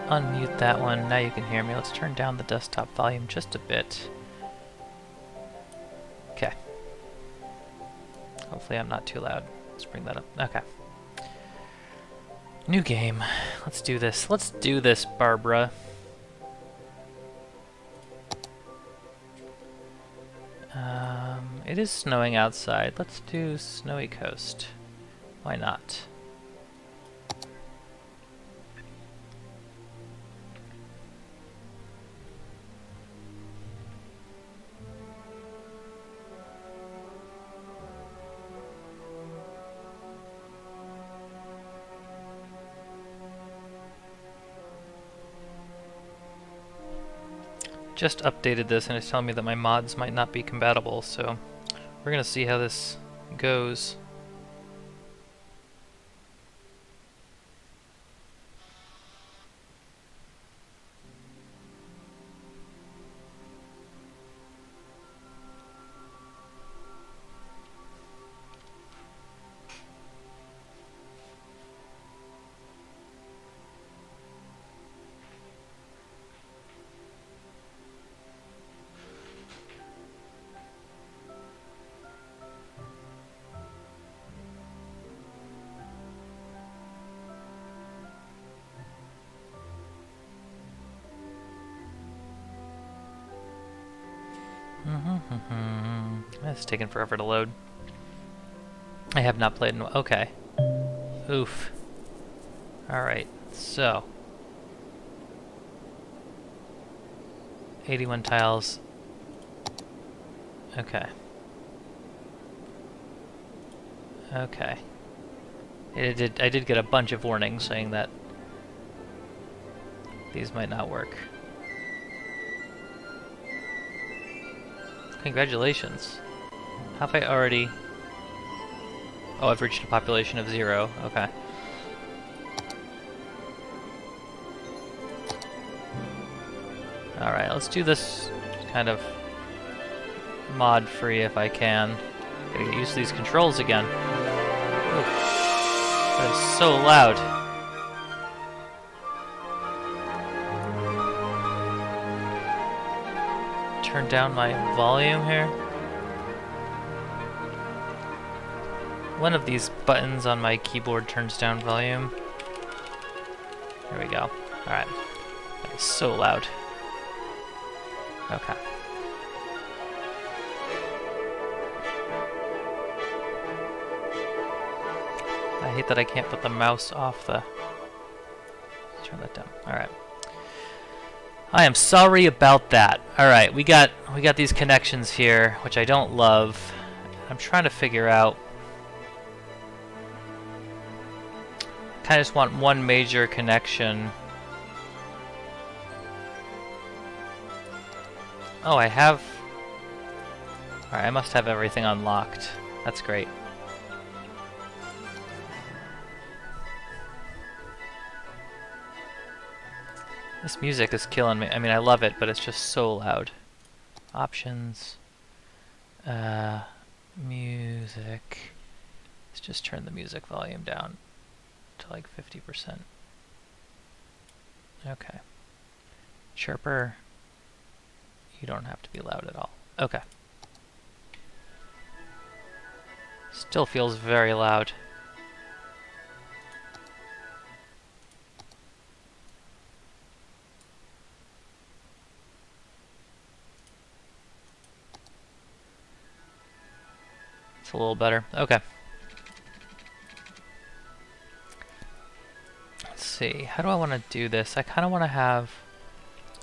unmute that one. Now you can hear me. Let's turn down the desktop volume just a bit. Okay. Hopefully I'm not too loud. Let's bring that up. Okay. New game. Let's do this. Let's do this, Barbara. It is snowing outside. Let's do Snowy Coast. Why not? Just updated this and it's telling me that my mods might not be compatible, so we're gonna see how this goes. It's taking forever to load. I have not played in... Okay. Oof. Alright, so... 81 tiles. Okay. Okay. I did get a bunch of warnings saying that these might not work. Congratulations. Have I already... Oh, I've reached a population of 0. Okay. Alright, let's do this kind of mod-free if I can. Gotta get used to these controls again. Ooh. That is so loud. Turn down my volume here. One of these buttons on my keyboard turns down volume. There we go. Alright. That is so loud. Okay. I hate that I can't put the mouse off the... Let's turn that down. Alright. I am sorry about that. Alright, we got these connections here, which I don't love. I'm trying to figure out... I kinda just want one major connection. Oh, I have... Alright, I must have everything unlocked. That's great. This music is killing me. I mean, I love it, but it's just so loud. Options. Music. Let's just turn the music volume down to like 50%. Okay. Chirper. You don't have to be loud at all. Okay. Still feels very loud. It's a little better. Okay. Let's see. How do I want to do this? I kind of want to have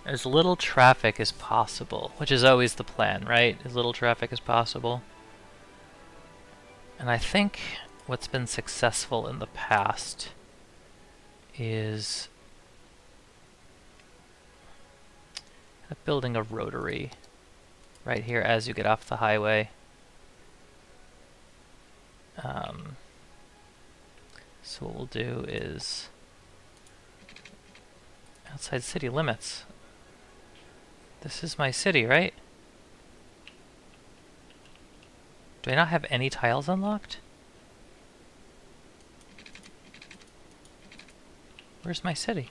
as little traffic as possible, which is always the plan, right? As little traffic as possible. And I think what's been successful in the past is building a rotary right here as you get off the highway. So what we'll do is outside city limits. This is my city, right? Do I not have any tiles unlocked? Where's my city?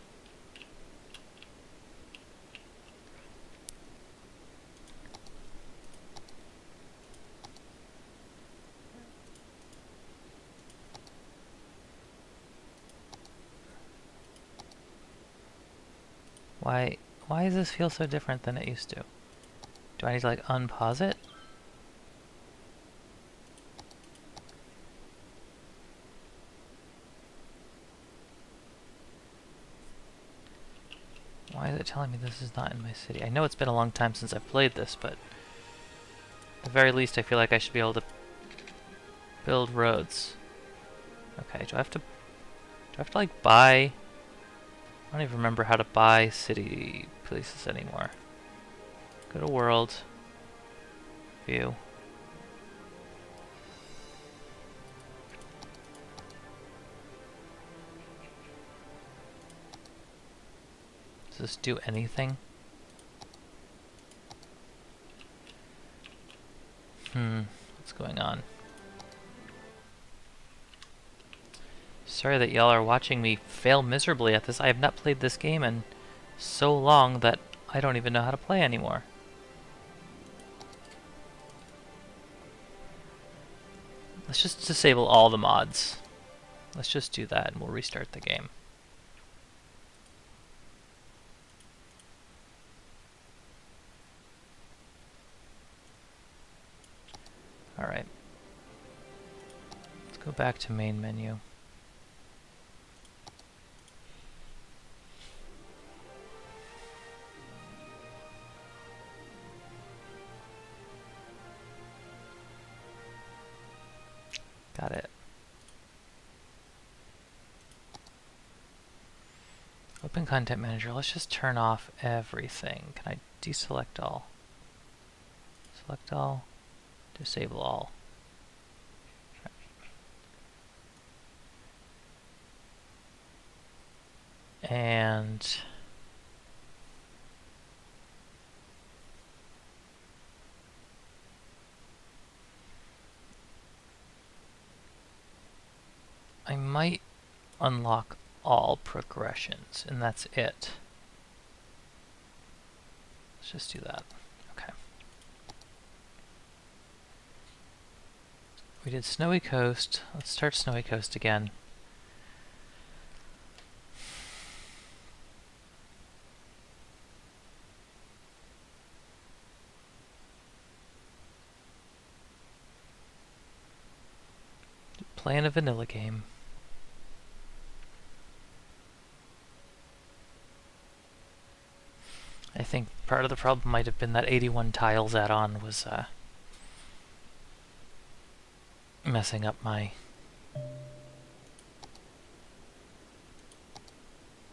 Why does this feel so different than it used to? Do I need to like unpause it? Why is it telling me this is not in my city? I know it's been a long time since I've played this, but at the very least I feel like I should be able to build roads. Okay, do I have to like buy? I don't even remember how to buy city places anymore. Go to world. View. Does this do anything? What's going on? Sorry that y'all are watching me fail miserably at this. I have not played this game in so long that I don't even know how to play anymore. Let's just disable all the mods. Let's just do that and we'll restart the game. Alright. Let's go back to main menu. Got it. Open Content Manager. Let's just turn off everything. Can I deselect all? Select all. Disable all. And I might unlock all progressions, and that's it. Let's just do that. Okay. We did Snowy Coast. Let's start Snowy Coast again. Playing a vanilla game. I think part of the problem might have been that 81 tiles add-on was messing up my...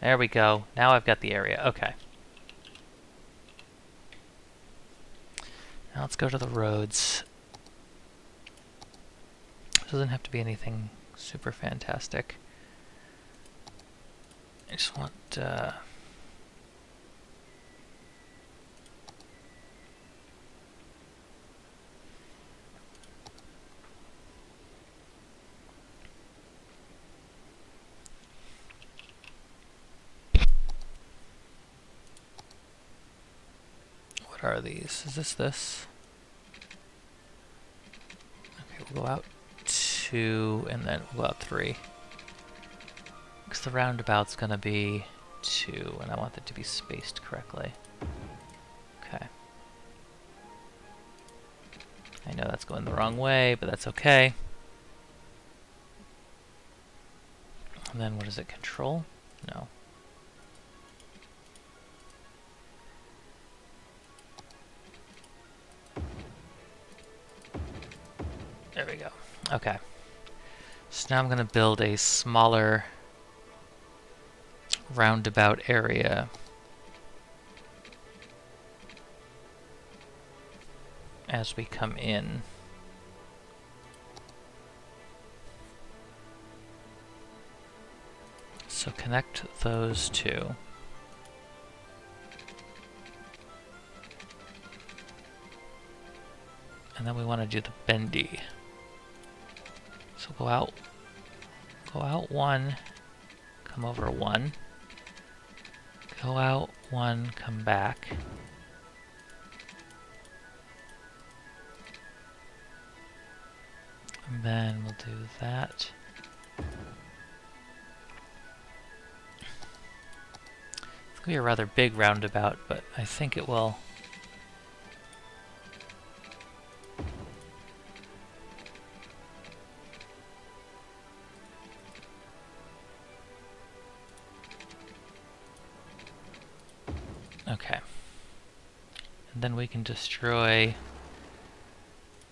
There we go. Now I've got the area. Okay. Now let's go to the roads. Doesn't have to be anything super fantastic. I just want what are these? Is this? Okay, we'll go out 2 and then we'll go out 3. Because the roundabout's gonna be 2 and I want it to be spaced correctly. Okay. I know that's going the wrong way, but that's okay. And then what is it? Control? No. There we go. Okay. So now I'm going to build a smaller roundabout area. As we come in. So connect those two. And then we want to do the bendy. So go out 1, come over 1, go out 1, come back. And then we'll do that. It's going to be a rather big roundabout, but I think it will. Okay. And then we can destroy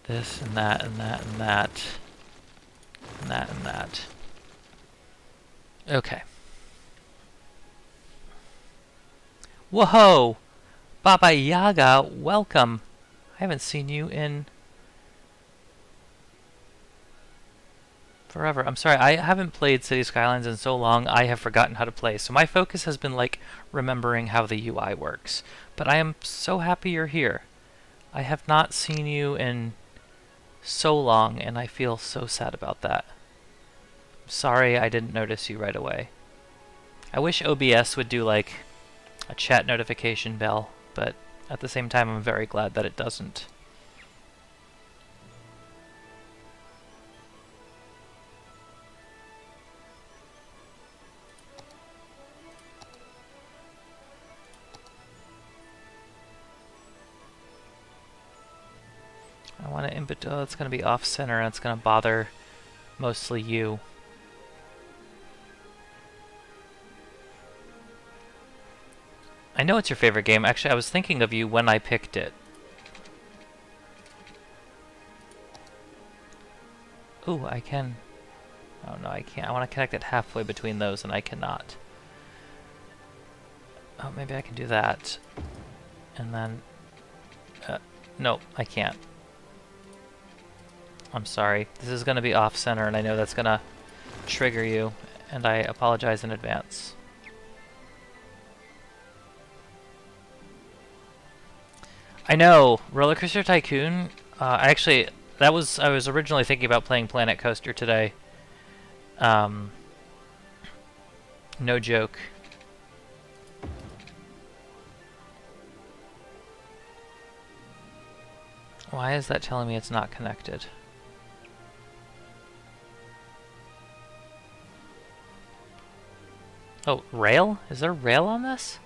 this and that and that and that and that and that. Okay. Whoa! Baba Yaga, welcome! I haven't seen you in forever. I'm sorry, I haven't played City Skylines in so long, I have forgotten how to play. So my focus has been like remembering how the UI works. But I am so happy you're here. I have not seen you in so long, and I feel so sad about that. Sorry I didn't notice you right away. I wish OBS would do like a chat notification bell, but at the same time I'm very glad that it doesn't. I want to input. Oh, it's going to be off center, and it's going to bother mostly you. I know it's your favorite game. Actually, I was thinking of you when I picked it. Ooh, I can. Oh no, I can't. I want to connect it halfway between those, and I cannot. Oh, maybe I can do that. And then... no, I can't. I'm sorry. This is going to be off-center, and I know that's going to trigger you, and I apologize in advance. I know! Roller Coaster Tycoon, I was originally thinking about playing Planet Coaster today. No joke. Why is that telling me it's not connected? Oh, rail? Is there rail on this?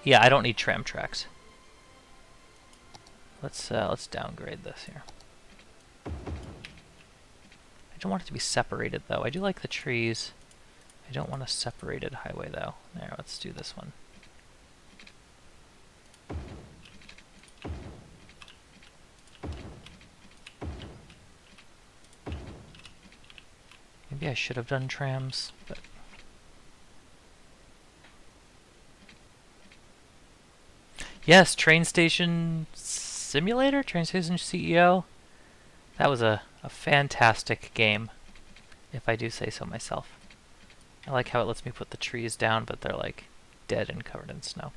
Yeah, I don't need tram tracks. Let's downgrade this here. I don't want it to be separated though. I do like the trees. I don't want a separated highway though. There, let's do this one. Maybe I should have done trams, but... Yes, Train Station Simulator? Train Station CEO? That was a fantastic game, if I do say so myself. I like how it lets me put the trees down, but they're like dead and covered in snow.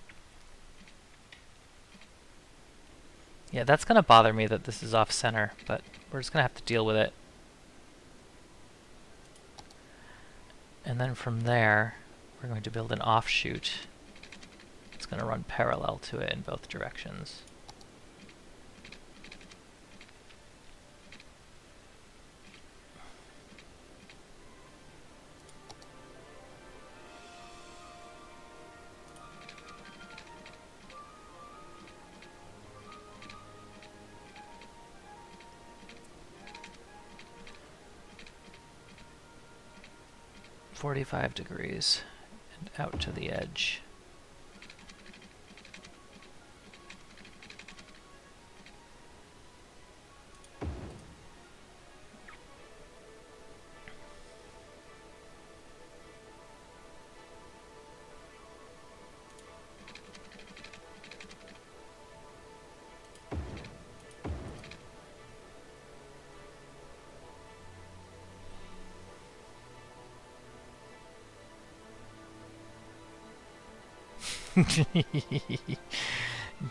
Yeah, that's gonna bother me that this is off-center, but we're just gonna have to deal with it. And then from there, we're going to build an offshoot. It's going to run parallel to it in both directions. .45 degrees and out to the edge.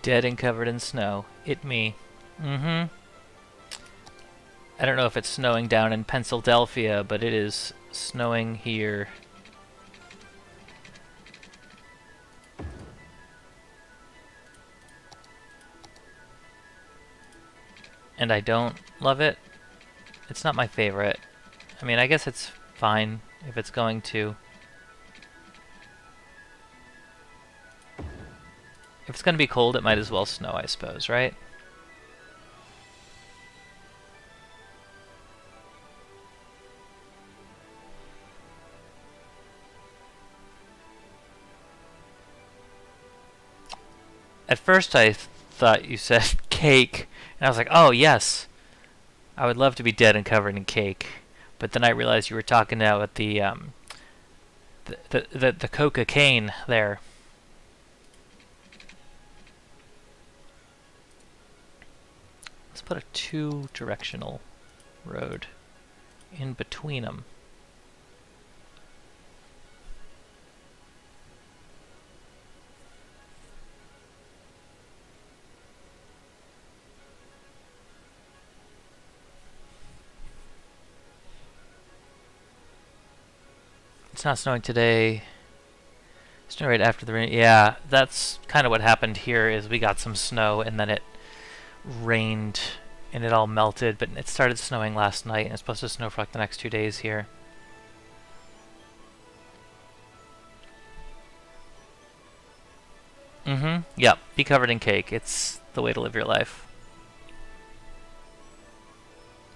Dead and covered in snow. It me. I don't know if it's snowing down in Pennsylvania, but it is snowing here. And I don't love it. It's not my favorite. I mean, I guess it's fine, if it's going to. If it's going to be cold, it might as well snow, I suppose, right? At first I thought you said cake, and I was like, oh yes, I would love to be dead and covered in cake. But then I realized you were talking about the coca-cane there. Let's put a two-directional road in between them. It's not snowing today. Snow right after the rain. Yeah, that's kind of what happened here. Is we got some snow and then it rained and it all melted. But it started snowing last night and it's supposed to snow for like the next 2 days here. Mm-hmm. Yep. Be covered in cake. It's the way to live your life.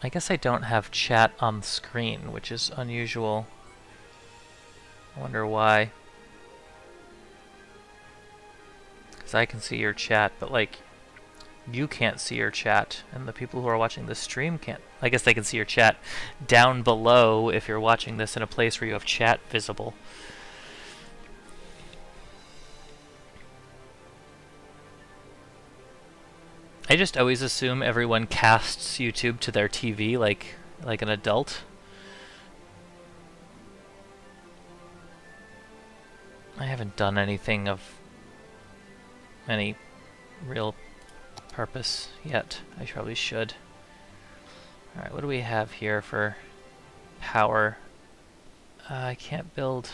I guess I don't have chat on the screen, which is unusual. I wonder why. Because I can see your chat, but like, you can't see your chat, and the people who are watching this stream can't. I guess they can see your chat down below if you're watching this in a place where you have chat visible. I just always assume everyone casts YouTube to their TV like an adult. I haven't done anything of any real purpose yet. I probably should. Alright, what do we have here for power? I can't build...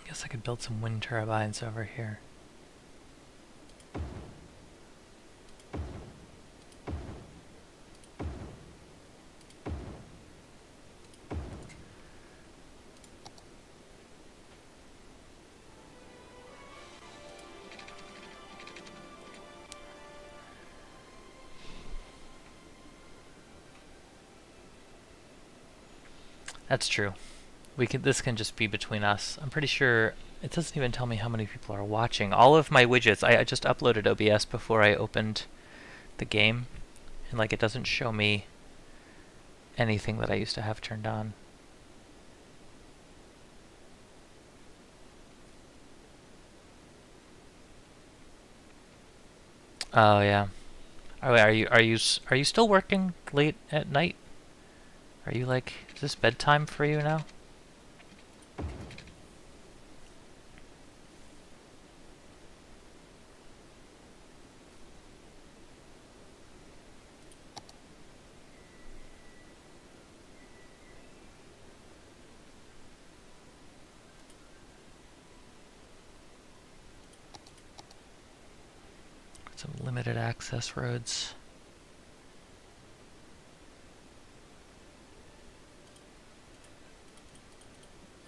I guess I could build some wind turbines over here. That's true. This can just be between us. I'm pretty sure it doesn't even tell me how many people are watching. All of my widgets, I just uploaded OBS before I opened the game, and like it doesn't show me anything that I used to have turned on. Oh yeah. Oh, wait, are you still working late at night? Are you like, is this bedtime for you now? Some limited access roads.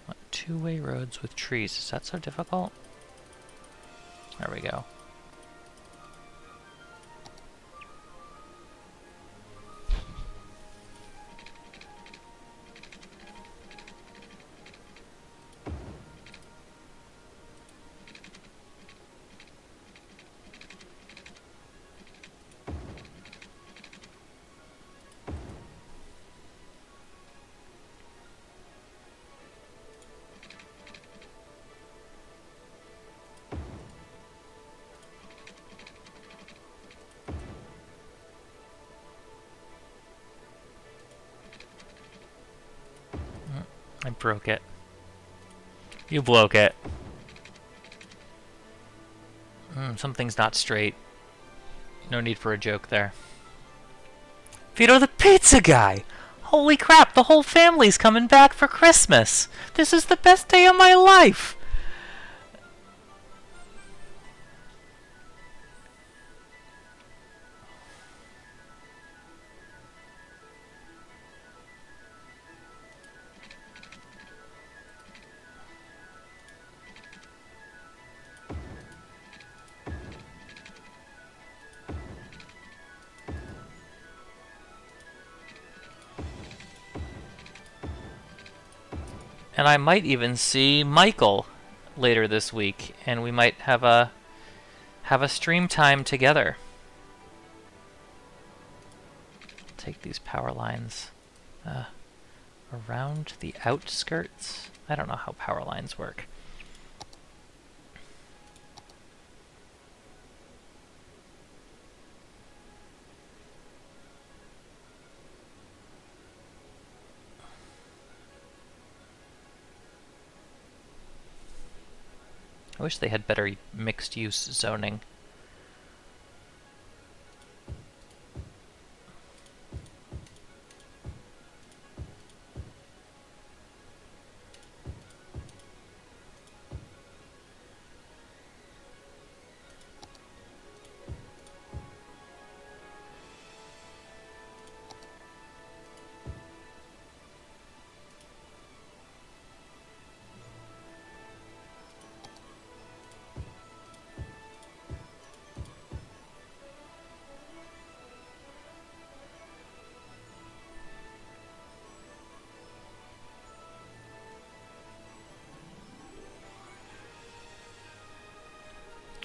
What, two-way roads with trees? Is that so difficult? There we go. I broke it. You broke it. Something's not straight. No need for a joke there. Vito the pizza guy! Holy crap, the whole family's coming back for Christmas! This is the best day of my life! And I might even see Michael later this week, and we might have a stream time together. Take these power lines around the outskirts. I don't know how power lines work. I wish they had better mixed-use zoning.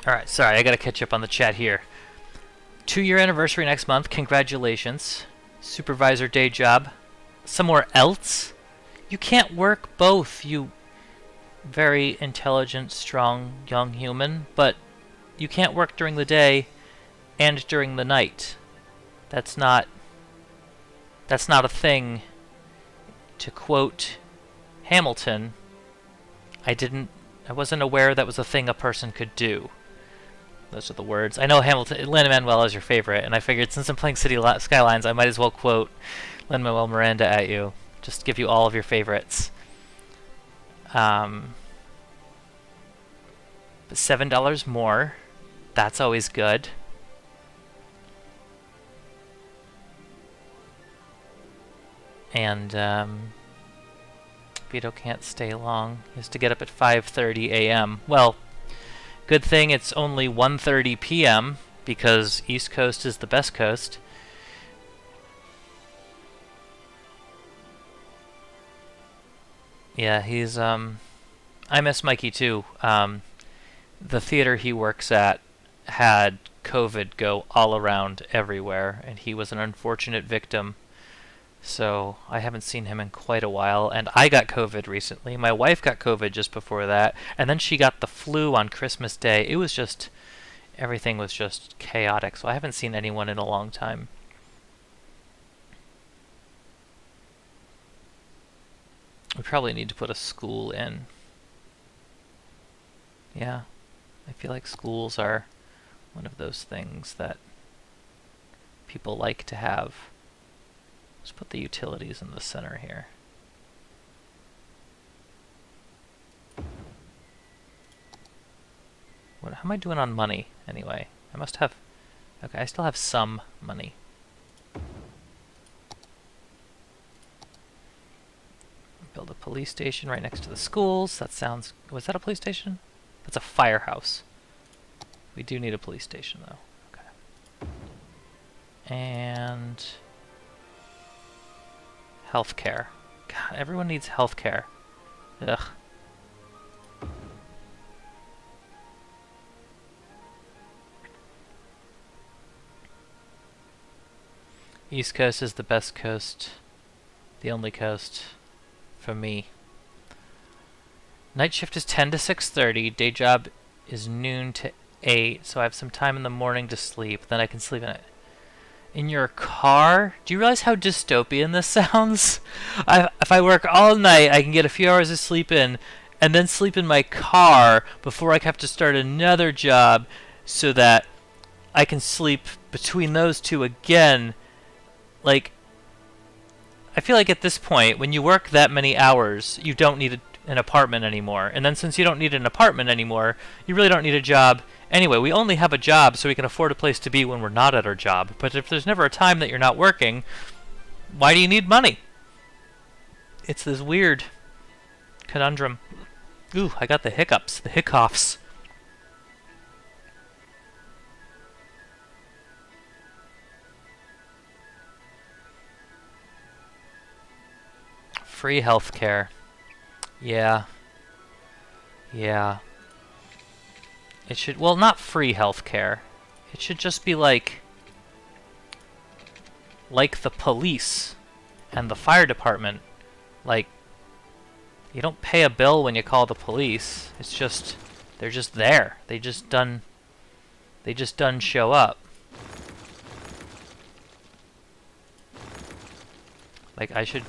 Alright, sorry, I gotta catch up on the chat here. 2-year anniversary next month, congratulations. Supervisor day job. Somewhere else? You can't work both, you very intelligent, strong, young human, but you can't work during the day and during the night. That's not a thing. To quote Hamilton, I wasn't aware that was a thing a person could do. Those are the words. I know Hamilton, Lin-Manuel is your favorite, and I figured since I'm playing Skylines, I might as well quote Lin-Manuel Miranda at you. Just give you all of your favorites. But $7 more. That's always good. And Vito can't stay long. He has to get up at 5:30 a.m. Well, good thing it's only 1:30 p.m. because East Coast is the best coast. Yeah, he's I miss Mikey too. The theater he works at had COVID go all around everywhere, and he was an unfortunate victim. So I haven't seen him in quite a while, and I got COVID recently. My wife got COVID just before that, and then she got the flu on Christmas Day. It was just, everything was just chaotic, so I haven't seen anyone in a long time. We probably need to put a school in. Yeah, I feel like schools are one of those things that people like to have. Let's put the utilities in the center here. How am I doing on money, anyway? I must have... Okay, I still have some money. Build a police station right next to the schools. That sounds... Was that a police station? That's a firehouse. We do need a police station, though. Okay. And... healthcare. God, everyone needs healthcare. Ugh. East Coast is the best coast. The only coast. For me. Night shift is 10 to 6:30. Day job is noon to 8. So I have some time in the morning to sleep. Then I can sleep in your car? Do you realize how dystopian this sounds? If I work all night, I can get a few hours of sleep in, and then sleep in my car before I have to start another job so that I can sleep between those two again. Like, I feel like at this point, when you work that many hours, you don't need an apartment anymore. And then since you don't need an apartment anymore, you really don't need a job. Anyway, we only have a job so we can afford a place to be when we're not at our job. But if there's never a time that you're not working, why do you need money? It's this weird conundrum. Ooh, I got the hiccups, the hiccoughs. Free healthcare. Yeah. Yeah. It should, well, not free healthcare. It should just be like the police and the fire department. Like, you don't pay a bill when you call the police. It's just, they're just there. They just done show up. Like, I should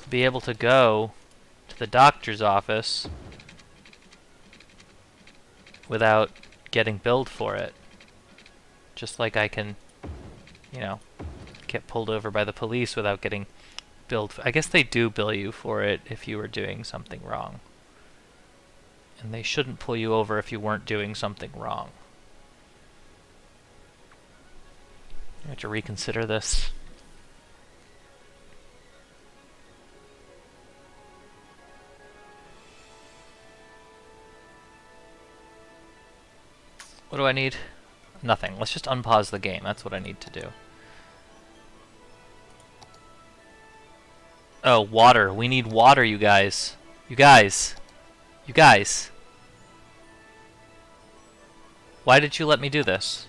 be able to go to the doctor's office without getting billed for it. Just like I can, you know, get pulled over by the police without getting billed. I guess they do bill you for it if you were doing something wrong. And they shouldn't pull you over if you weren't doing something wrong. I have to reconsider this. What do I need? Nothing. Let's just unpause the game. That's what I need to do. Oh, water. We need water, you guys. You guys. You guys. Why did you let me do this?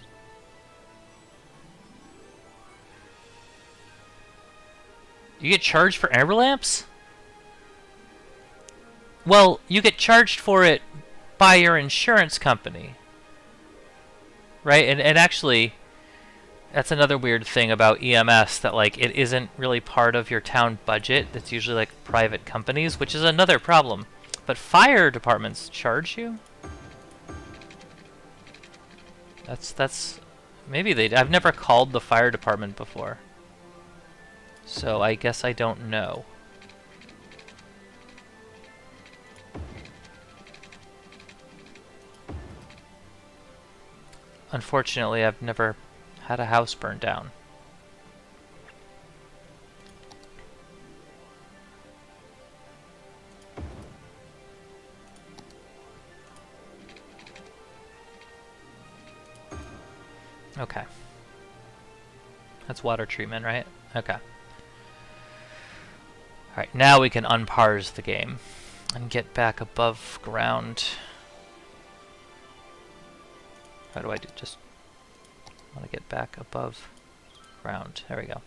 You get charged for amber lamps? Well, you get charged for it by your insurance company. Right? And actually, that's another weird thing about EMS, that like it isn't really part of your town budget. It's usually like private companies, which is another problem. But fire departments charge you? That's maybe I've never called the fire department before. So I guess I don't know. Unfortunately, I've never had a house burned down. Okay. That's water treatment, right? Okay. Alright, now we can unparse the game and get back above ground. How do I do? Just want to get back above ground. There we go.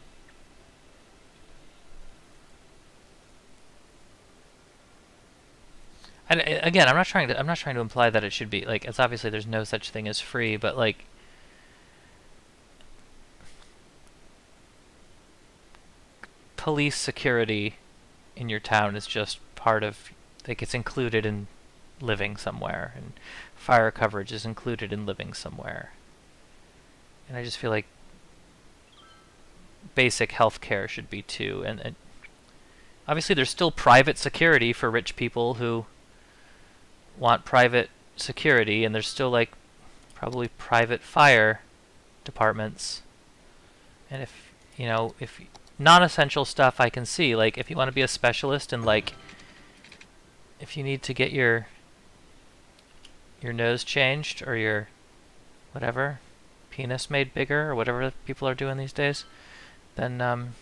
And again, I'm not trying to imply that it should be like, it's obviously there's no such thing as free, but like police security in your town is just part of, like, it's included in living somewhere, and fire coverage is included in living somewhere. And I just feel like basic health care should be too. And obviously there's still private security for rich people who want private security, and there's still like probably private fire departments. And if, you know, if non-essential stuff I can see, like if you want to be a specialist and like if you need to get your nose changed or your whatever, penis made bigger or whatever people are doing these days, then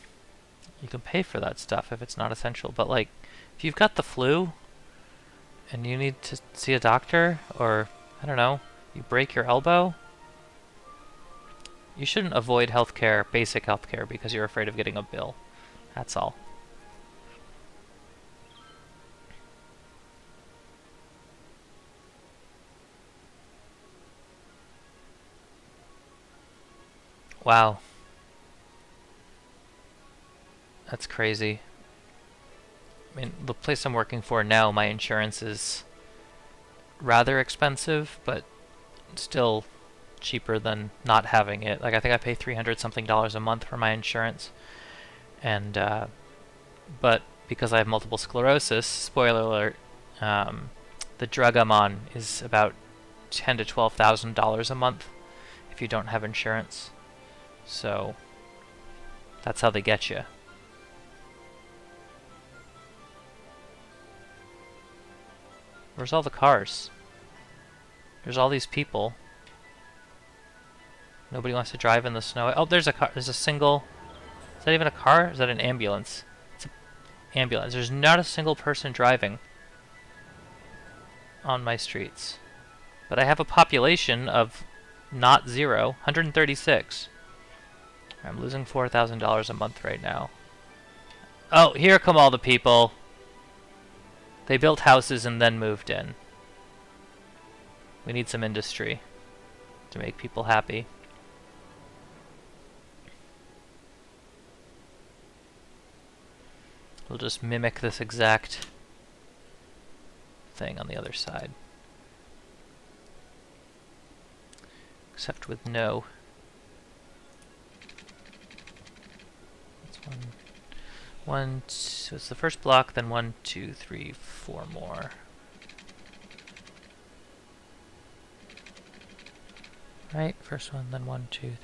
you can pay for that stuff if it's not essential. But like if you've got the flu and you need to see a doctor, or I don't know, you break your elbow, you shouldn't avoid healthcare, basic healthcare, because you're afraid of getting a bill. That's all. Wow. That's crazy. I mean, the place I'm working for now, my insurance is rather expensive, but still cheaper than not having it. Like I think I pay $300 something a month for my insurance, and but because I have multiple sclerosis, spoiler alert, the drug I'm on is about $10,000 to $12,000 a month if you don't have insurance. So that's how they get you. Where's all the cars? There's all these people. Nobody wants to drive in the snow. Oh, there's a car. There's a single. Is that even a car? Or is that an ambulance? It's an ambulance. There's not a single person driving. on my streets. But I have a population of not 0, 136. I'm losing $4,000 a month right now. Oh, here come all the people. They built houses and then moved in. We need some industry to make people happy. We'll just mimic this exact thing on the other side. Except with no. That's so it's the first block, then 1, 2, 3, 4 more. Right, first one, then 1, 2, 3.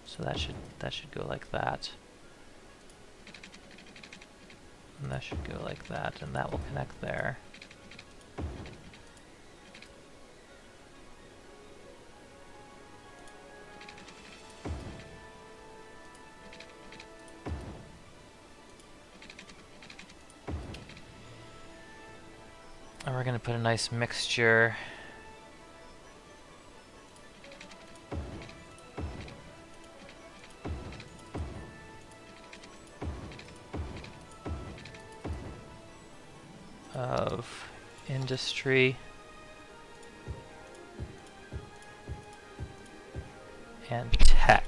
So that should go like that. And that should go like that, and that will connect there. And we're going to put a nice mixture of industry and tech.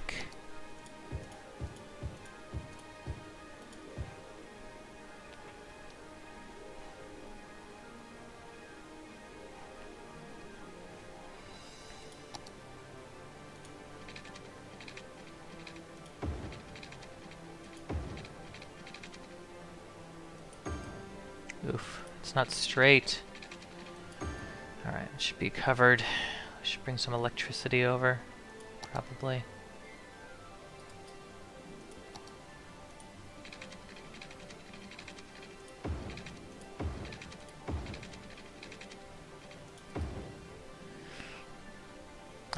Oof, it's not straight. Alright, it should be covered. I should bring some electricity over, probably.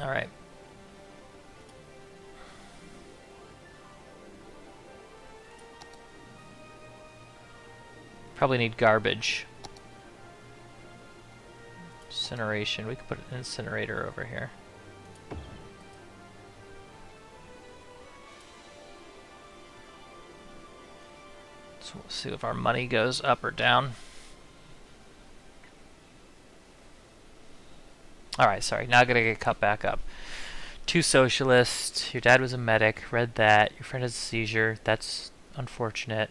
Alright. Probably need garbage. Incineration. We could put an incinerator over here. So we'll see if our money goes up or down. Alright, sorry. Now I gotta get cut back up. 2 socialists. Your dad was a medic. Read that. Your friend has a seizure. That's unfortunate.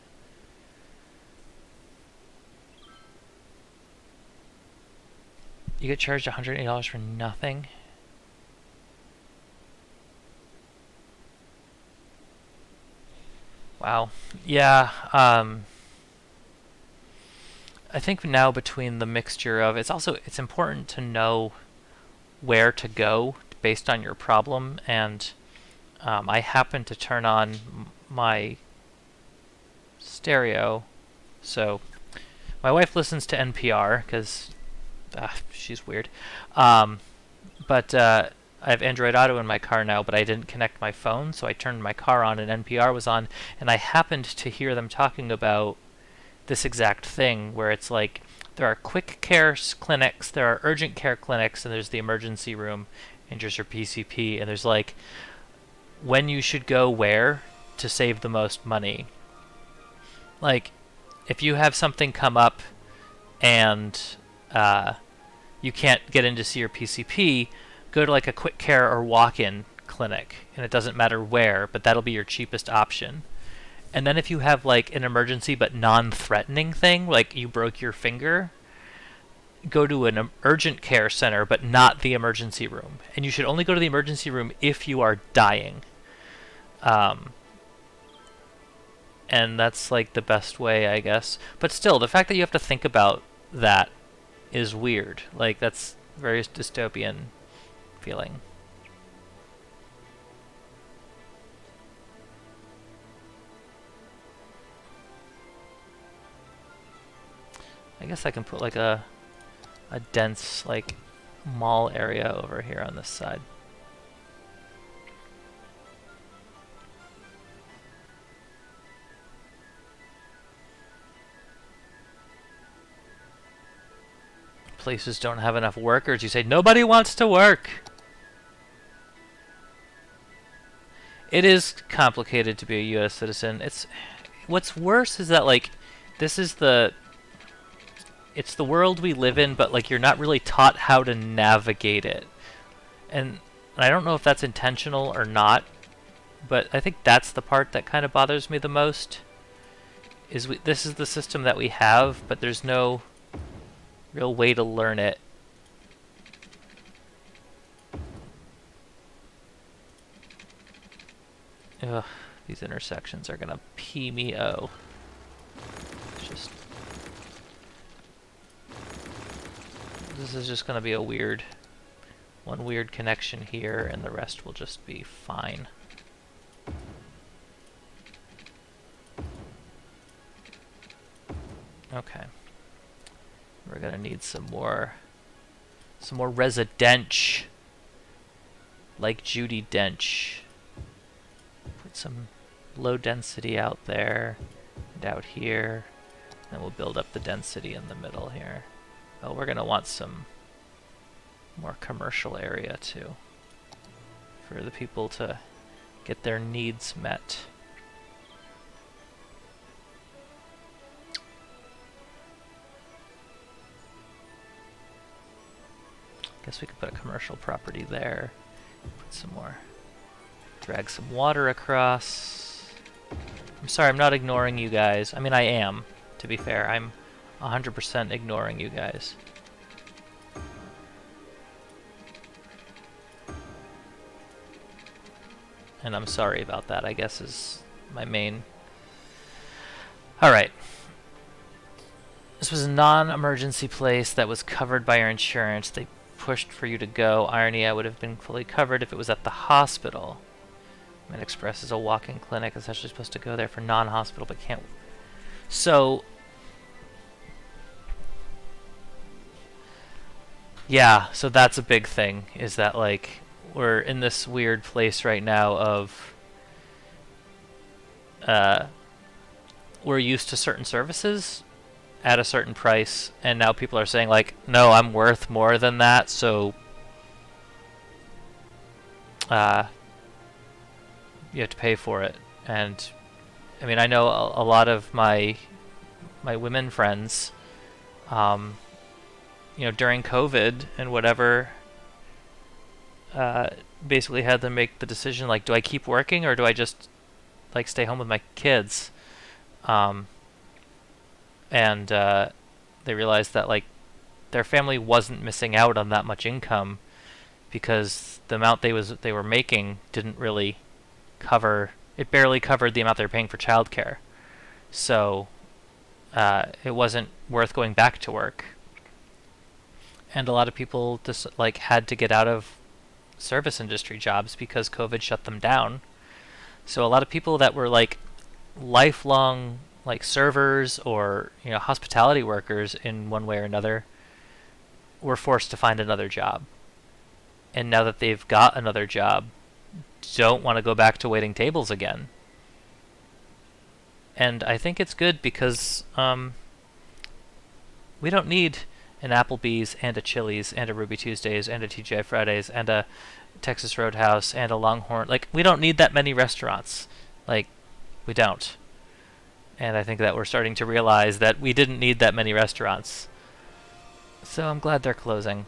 You get charged $180 for nothing? Wow. Yeah, I think now between the mixture of... It's important to know where to go based on your problem, and I happen to turn on my stereo, so my wife listens to NPR, because... she's weird. But I have Android Auto in my car now, but I didn't connect my phone, so I turned my car on and NPR was on, and I happened to hear them talking about this exact thing, where it's like, there are quick care clinics, there are urgent care clinics, and there's the emergency room, and there's your PCP, and there's like, when you should go where to save the most money. Like, if you have something come up, and... you can't get in to see your PCP, go to like a quick care or walk-in clinic, and it doesn't matter where, but that'll be your cheapest option. And then if you have like an emergency but non-threatening thing, like you broke your finger, go to an urgent care center but not the emergency room. And you should only go to the emergency room if you are dying. And that's like the best way, I guess. But still, the fact that you have to think about that is weird. Like, that's very dystopian feeling. I guess I can put like a dense like mall area over here on this side. places don't have enough workers, you say, nobody wants to work! It is complicated to be a U.S. citizen. What's worse is that, like, this is it's the world we live in, but, like, you're not really taught how to navigate it. And I don't know if that's intentional or not, but I think that's the part that kind of bothers me the most. This is the system that we have, but there's no real way to learn it. Ugh, these intersections are gonna pee me oh. This is just gonna be a one weird connection here, and the rest will just be fine. Okay. We're gonna need some more residential, like Judi Dench. Put some low density out there and out here, and we'll build up the density in the middle here. Oh, we're gonna want some more commercial area too, for the people to get their needs met. Guess we could put a commercial property there. Put some more. Drag some water across. I'm sorry, I'm not ignoring you guys. I mean, I am, to be fair. I'm 100% ignoring you guys. And I'm sorry about that, I guess, is my main... Alright. This was a non-emergency place that was covered by our insurance. They pushed for you to go. Irony, I would have been fully covered if it was at the hospital. MedExpress is a walk-in clinic. It's actually supposed to go there for non-hospital, but can't. So, yeah, so that's a big thing, is that, like, we're in this weird place right now of we're used to certain services at a certain price, and now people are saying, like, no, I'm worth more than that, so you have to pay for it. And I mean, I know a lot of my women friends, you know, during COVID and whatever, basically had to make the decision, like, do I keep working or do I just, like, stay home with my kids? And they realized that, like, their family wasn't missing out on that much income because the amount they were making didn't really cover, it barely covered the amount they were paying for childcare. So it wasn't worth going back to work. And a lot of people just, like, had to get out of service industry jobs because COVID shut them down. So a lot of people that were, like, lifelong, like, servers or, you know, hospitality workers in one way or another were forced to find another job. And now that they've got another job, don't want to go back to waiting tables again. And I think it's good because we don't need an Applebee's and a Chili's and a Ruby Tuesdays and a TGI Fridays and a Texas Roadhouse and a Longhorn. Like, we don't need that many restaurants. Like, we don't. And I think that we're starting to realize that we didn't need that many restaurants. So I'm glad they're closing.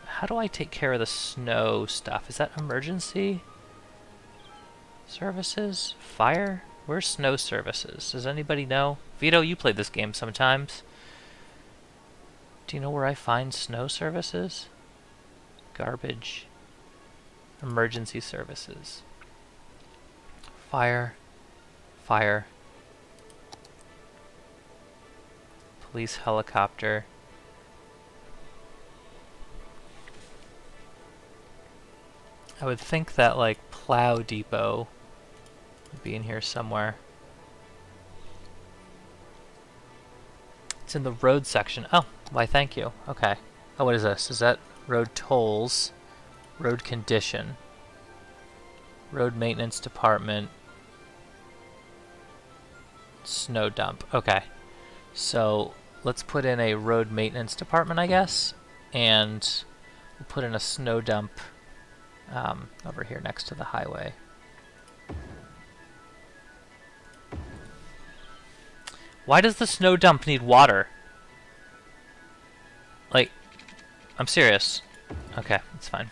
How do I take care of the snow stuff? Is that emergency services? Fire? Where's snow services? Does anybody know? Vito, you play this game sometimes. Do you know where I find snow services? Garbage. Emergency services. Fire. Fire. Police helicopter. I would think that, like, Plow Depot would be in here somewhere. It's in the road section. Oh, why, thank you. Okay. Oh, what is this? Is that road tolls? Road condition. Road maintenance department. Snow dump. Okay. So let's put in a road maintenance department, I guess, and we'll put in a snow dump over here next to the highway. Why does the snow dump need water? Like, I'm serious. Okay, it's fine.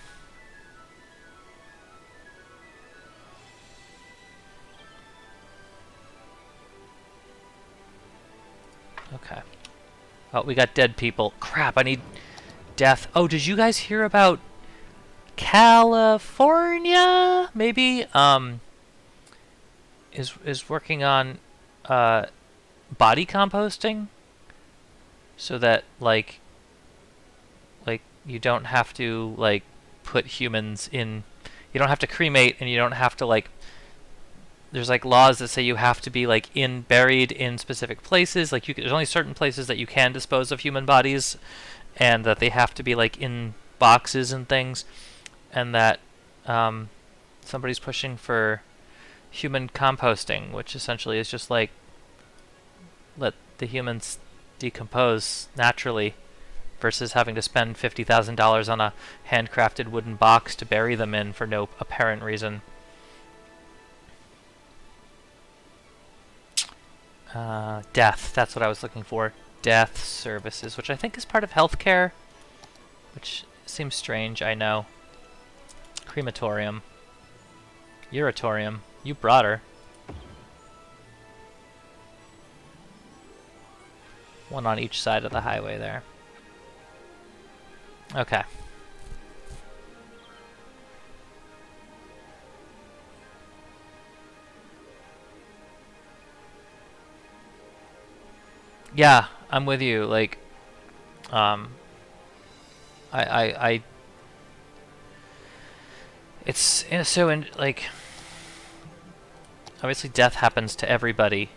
Okay. Oh, we got dead people. Crap, I need death. Oh, did you guys hear about California? Maybe is working on body composting so that like you don't have to like put humans in, you don't have to cremate, and you don't have to like, there's like laws that say you have to be like buried in specific places, like there's only certain places that you can dispose of human bodies, and that they have to be like in boxes and things, and that somebody's pushing for human composting, which essentially is just like let the humans decompose naturally versus having to spend $50,000 on a handcrafted wooden box to bury them in for no apparent reason. Death, that's what I was looking for. Death services, which I think is part of healthcare, which seems strange, I know. Crematorium. Uratorium. You brought her. One on each side of the highway there. Okay. Yeah, I'm with you. Like, it's so in like, obviously death happens to everybody,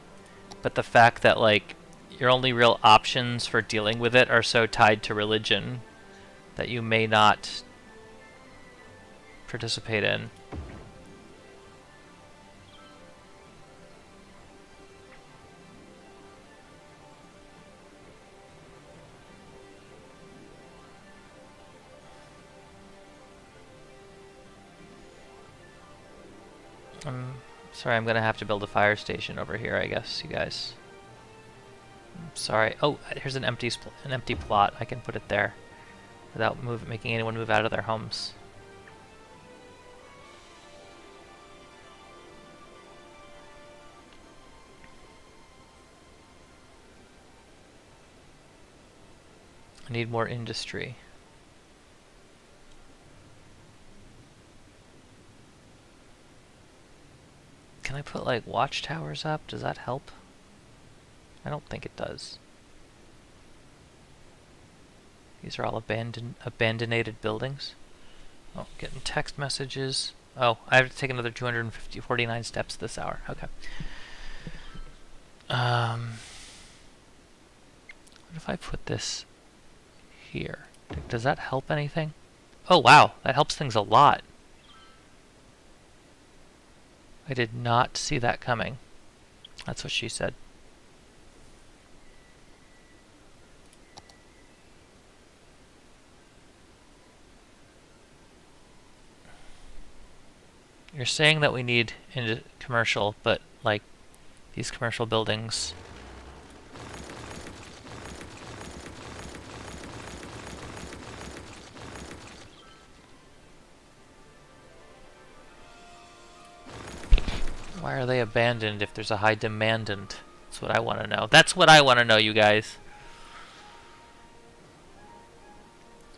but the fact that like your only real options for dealing with it are so tied to religion that you may not participate in. Sorry, I'm gonna have to build a fire station over here, I guess, you guys. Sorry. Oh, here's an empty plot. I can put it there without making anyone move out of their homes. I need more industry. Can I put like watchtowers up? Does that help? I don't think it does. These are all abandonated buildings. Oh, getting text messages. Oh, I have to take another 249 steps this hour. Okay. What if I put this here? Does that help anything? Oh wow, that helps things a lot. I did not see that coming. That's what she said. You're saying that we need into commercial, but like these commercial buildings. Why are they abandoned if there's a high demandant? That's what I want to know. That's what I want to know, you guys.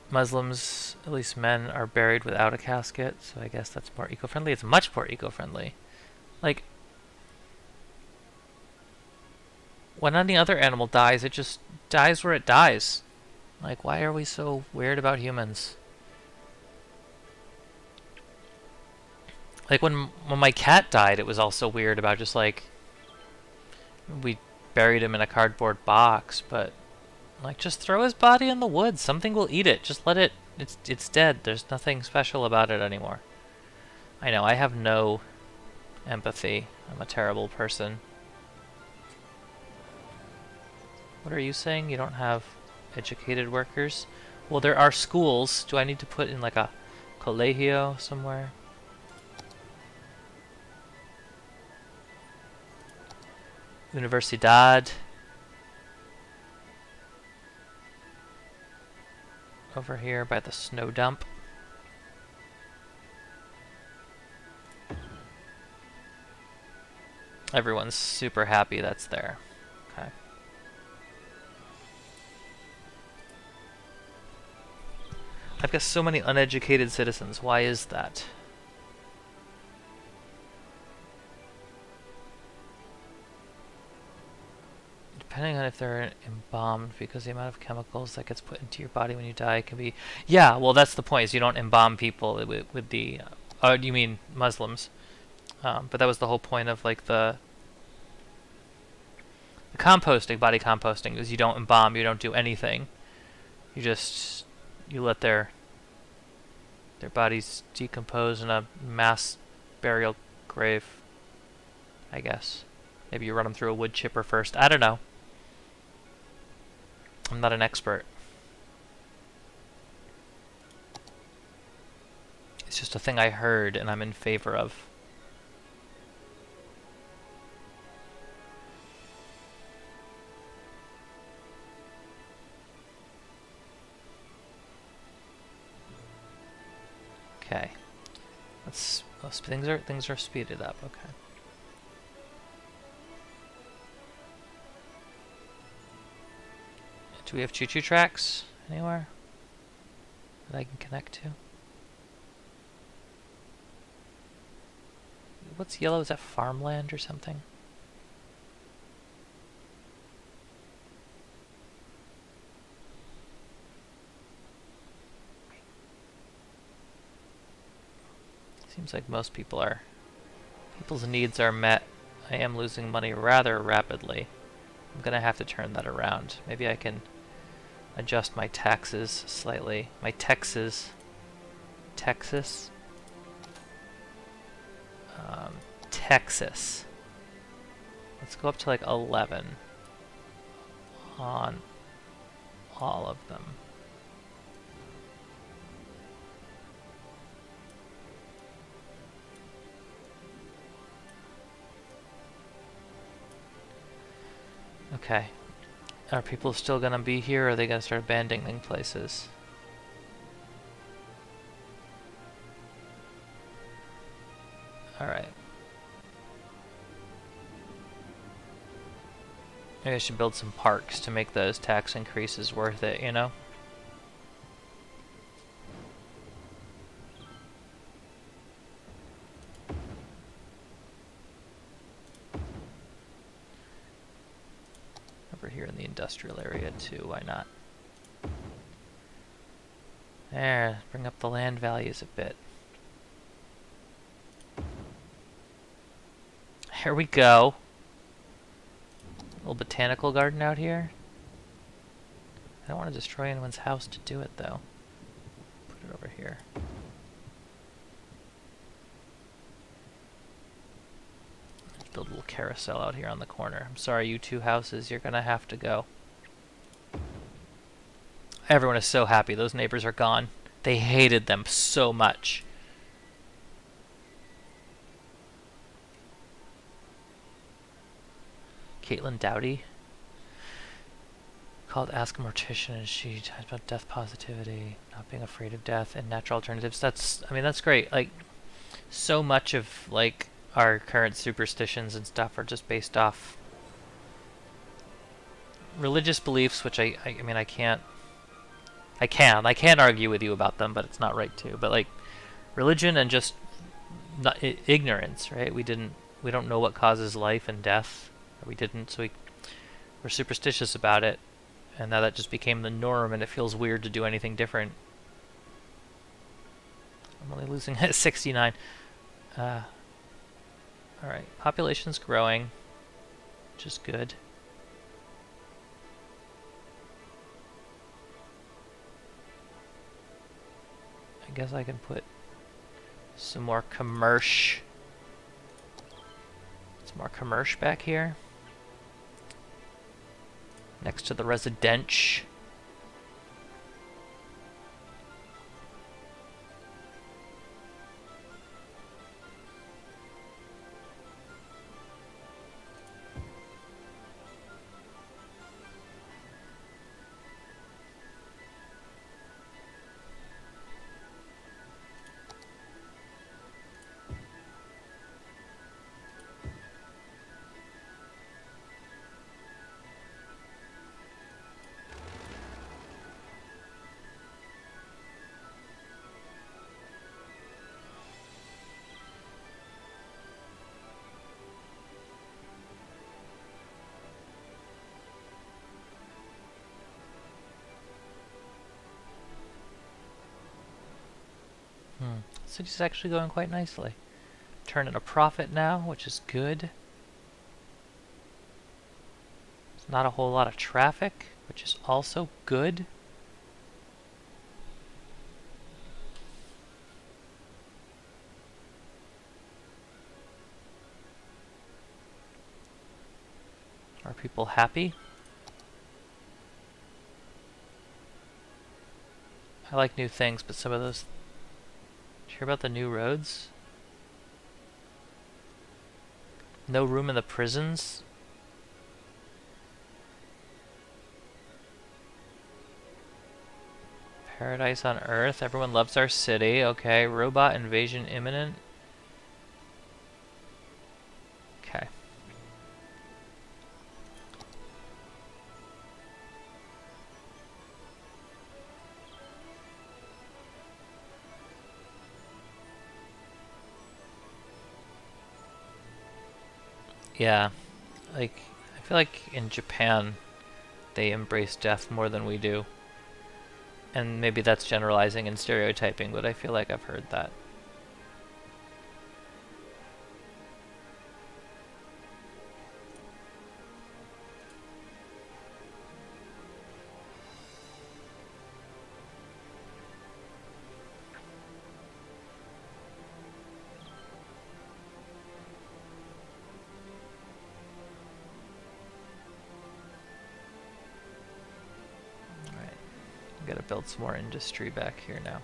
Muslims, at least men, are buried without a casket, so I guess that's more eco-friendly. It's much more eco-friendly. Like, when any other animal dies, it just dies where it dies. Like, why are we so weird about humans? Like, when my cat died, it was also weird about just, like, we buried him in a cardboard box, but, like, just throw his body in the woods. Something will eat it. Just let it, it's dead. There's nothing special about it anymore. I know, I have no empathy. I'm a terrible person. What are you saying? You don't have educated workers? Well, there are schools. Do I need to put in like a colegio somewhere? Universidad. Over here by the snow dump. Everyone's super happy that's there. Okay. I've got so many uneducated citizens. Why is that? Depending on if they're embalmed, because the amount of chemicals that gets put into your body when you die can be... Yeah, well, that's the point, is you don't embalm people with the... you mean Muslims. But that was the whole point of, like, the composting, body composting, is you don't embalm, you don't do anything. You just... You let their bodies decompose in a mass burial grave, I guess. Maybe you run them through a wood chipper first. I don't know. I'm not an expert. It's just a thing I heard and I'm in favor of. Okay. Things are speeded up. Okay. Do we have choo-choo tracks anywhere that I can connect to? What's yellow? Is that farmland or something? Seems like most people's needs are met. I am losing money rather rapidly. I'm gonna have to turn that around. Maybe I can adjust my taxes slightly. My Texas. Texas. Let's go up to like 11 on all of them. Okay. Are people still gonna be here, or are they gonna start abandoning places? Alright. Maybe I should build some parks to make those tax increases worth it, you know? Over here in the industrial area too, why not? There, bring up the land values a bit. Here we go. Little botanical garden out here. I don't want to destroy anyone's house to do it though. Put it over here. Let's build a little carousel out here on the corner. I'm sorry, you two houses, you're gonna have to go. Everyone is so happy those neighbors are gone. They hated them so much. Caitlin Dowdy called Ask a Mortician, and she talked about death positivity, not being afraid of death, and natural alternatives. I mean, that's great. Like, so much of like our current superstitions and stuff are just based off religious beliefs, which I mean, I can't argue with you about them, but it's not right to. But like religion and just not, ignorance, right? We don't know what causes life and death. We didn't, so we're superstitious about it, and now that just became the norm, and it feels weird to do anything different. I'm only losing at 69. Alright, population's growing, which is good. I guess I can put some more commerce. Some more commerce back here. next to the residence. City's actually going quite nicely. Turning a profit now, which is good. There's not a whole lot of traffic, which is also good. Are people happy? I like new things, but some of those... Did you hear about the new roads? No room in the prisons? Paradise on Earth. Everyone loves our city. Okay. Robot invasion imminent. Okay. Yeah. Like, I feel like in Japan, they embrace death more than we do. And maybe that's generalizing and stereotyping, but I feel like I've heard that. Gotta build some more industry back here now.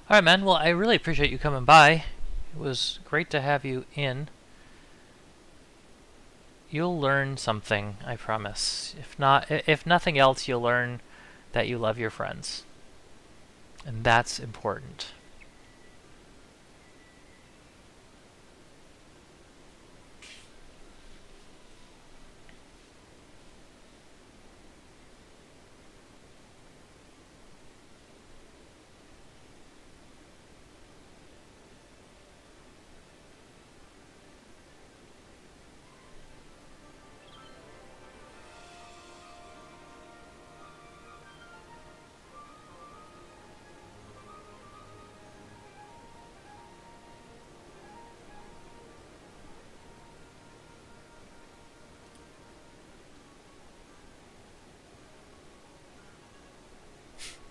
Alright, man. Well, I really appreciate you coming by. It was great to have you in. You'll learn something, I promise. If nothing else, you'll learn that you love your friends. And that's important.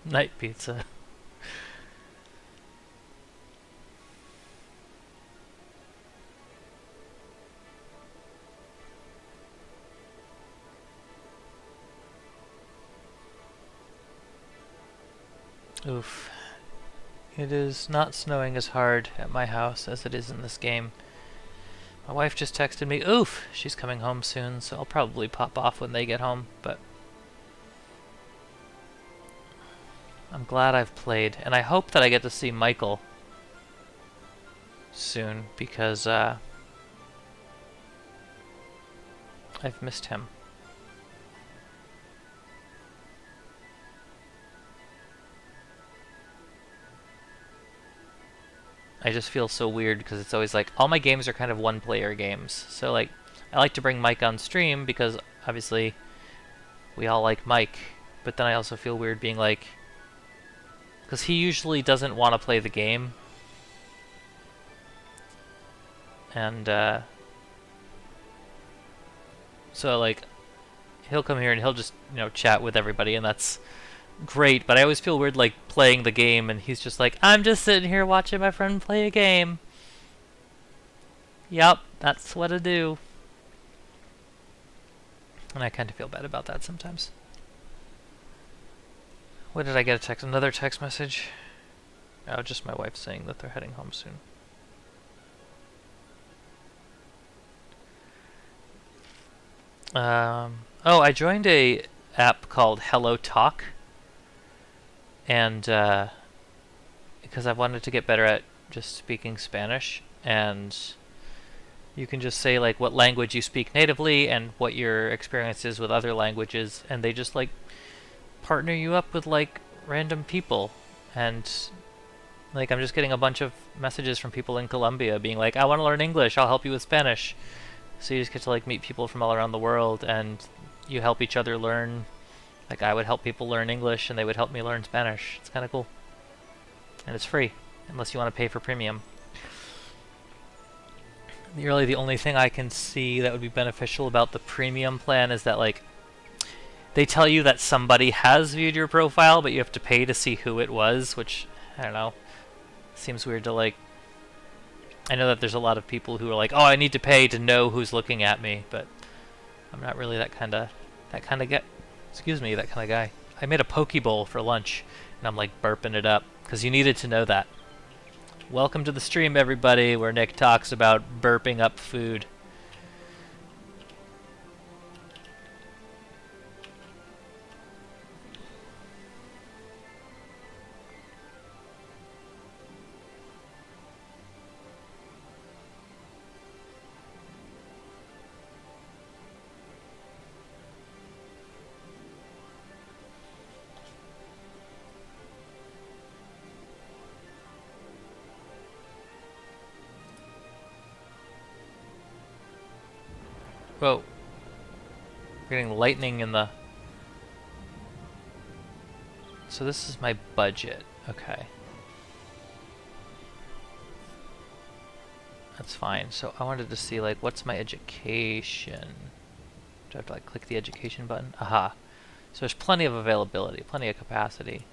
Night pizza. Oof. It is not snowing as hard at my house as it is in this game. My wife just texted me, oof, she's coming home soon, so I'll probably pop off when they get home, but I'm glad I've played, and I hope that I get to see Michael soon, because I've missed him. I just feel so weird because it's always like, all my games are kind of one-player games. So like, I like to bring Mike on stream because obviously we all like Mike, but then I also feel weird being like, because he usually doesn't want to play the game. And so like, he'll come here and he'll just, you know, chat with everybody, and that's great, but I always feel weird like playing the game and he's just like, I'm just sitting here watching my friend play a game. Yup, that's what I do. And I kind of feel bad about that sometimes. What did I get a text? Another text message? Oh, just my wife saying that they're heading home soon. Oh, I joined a app called Hello Talk. And because I wanted to get better at just speaking Spanish, and you can just say like what language you speak natively and what your experience is with other languages, and they just like partner you up with like random people. And like I'm just getting a bunch of messages from people in Colombia being like, I want to learn English, I'll help you with Spanish. So you just get to like meet people from all around the world, and you help each other learn. Like I would help people learn English and they would help me learn Spanish. It's kind of cool. And it's free, unless you want to pay for premium. Really the only thing I can see that would be beneficial about the premium plan is that like they tell you that somebody has viewed your profile, but you have to pay to see who it was, which, I don't know, seems weird to like... I know that there's a lot of people who are like, oh, I need to pay to know who's looking at me, but I'm not really that kind of guy. Excuse me, that kind of guy. I made a poke bowl for lunch, and I'm like burping it up, because you needed to know that. Welcome to the stream, everybody, where Nick talks about burping up food. Whoa. We're getting lightning in the... So this is my budget. Okay. That's fine. So I wanted to see, like, what's my education? Do I have to, like, click the education button? Aha. So there's plenty of availability, plenty of capacity.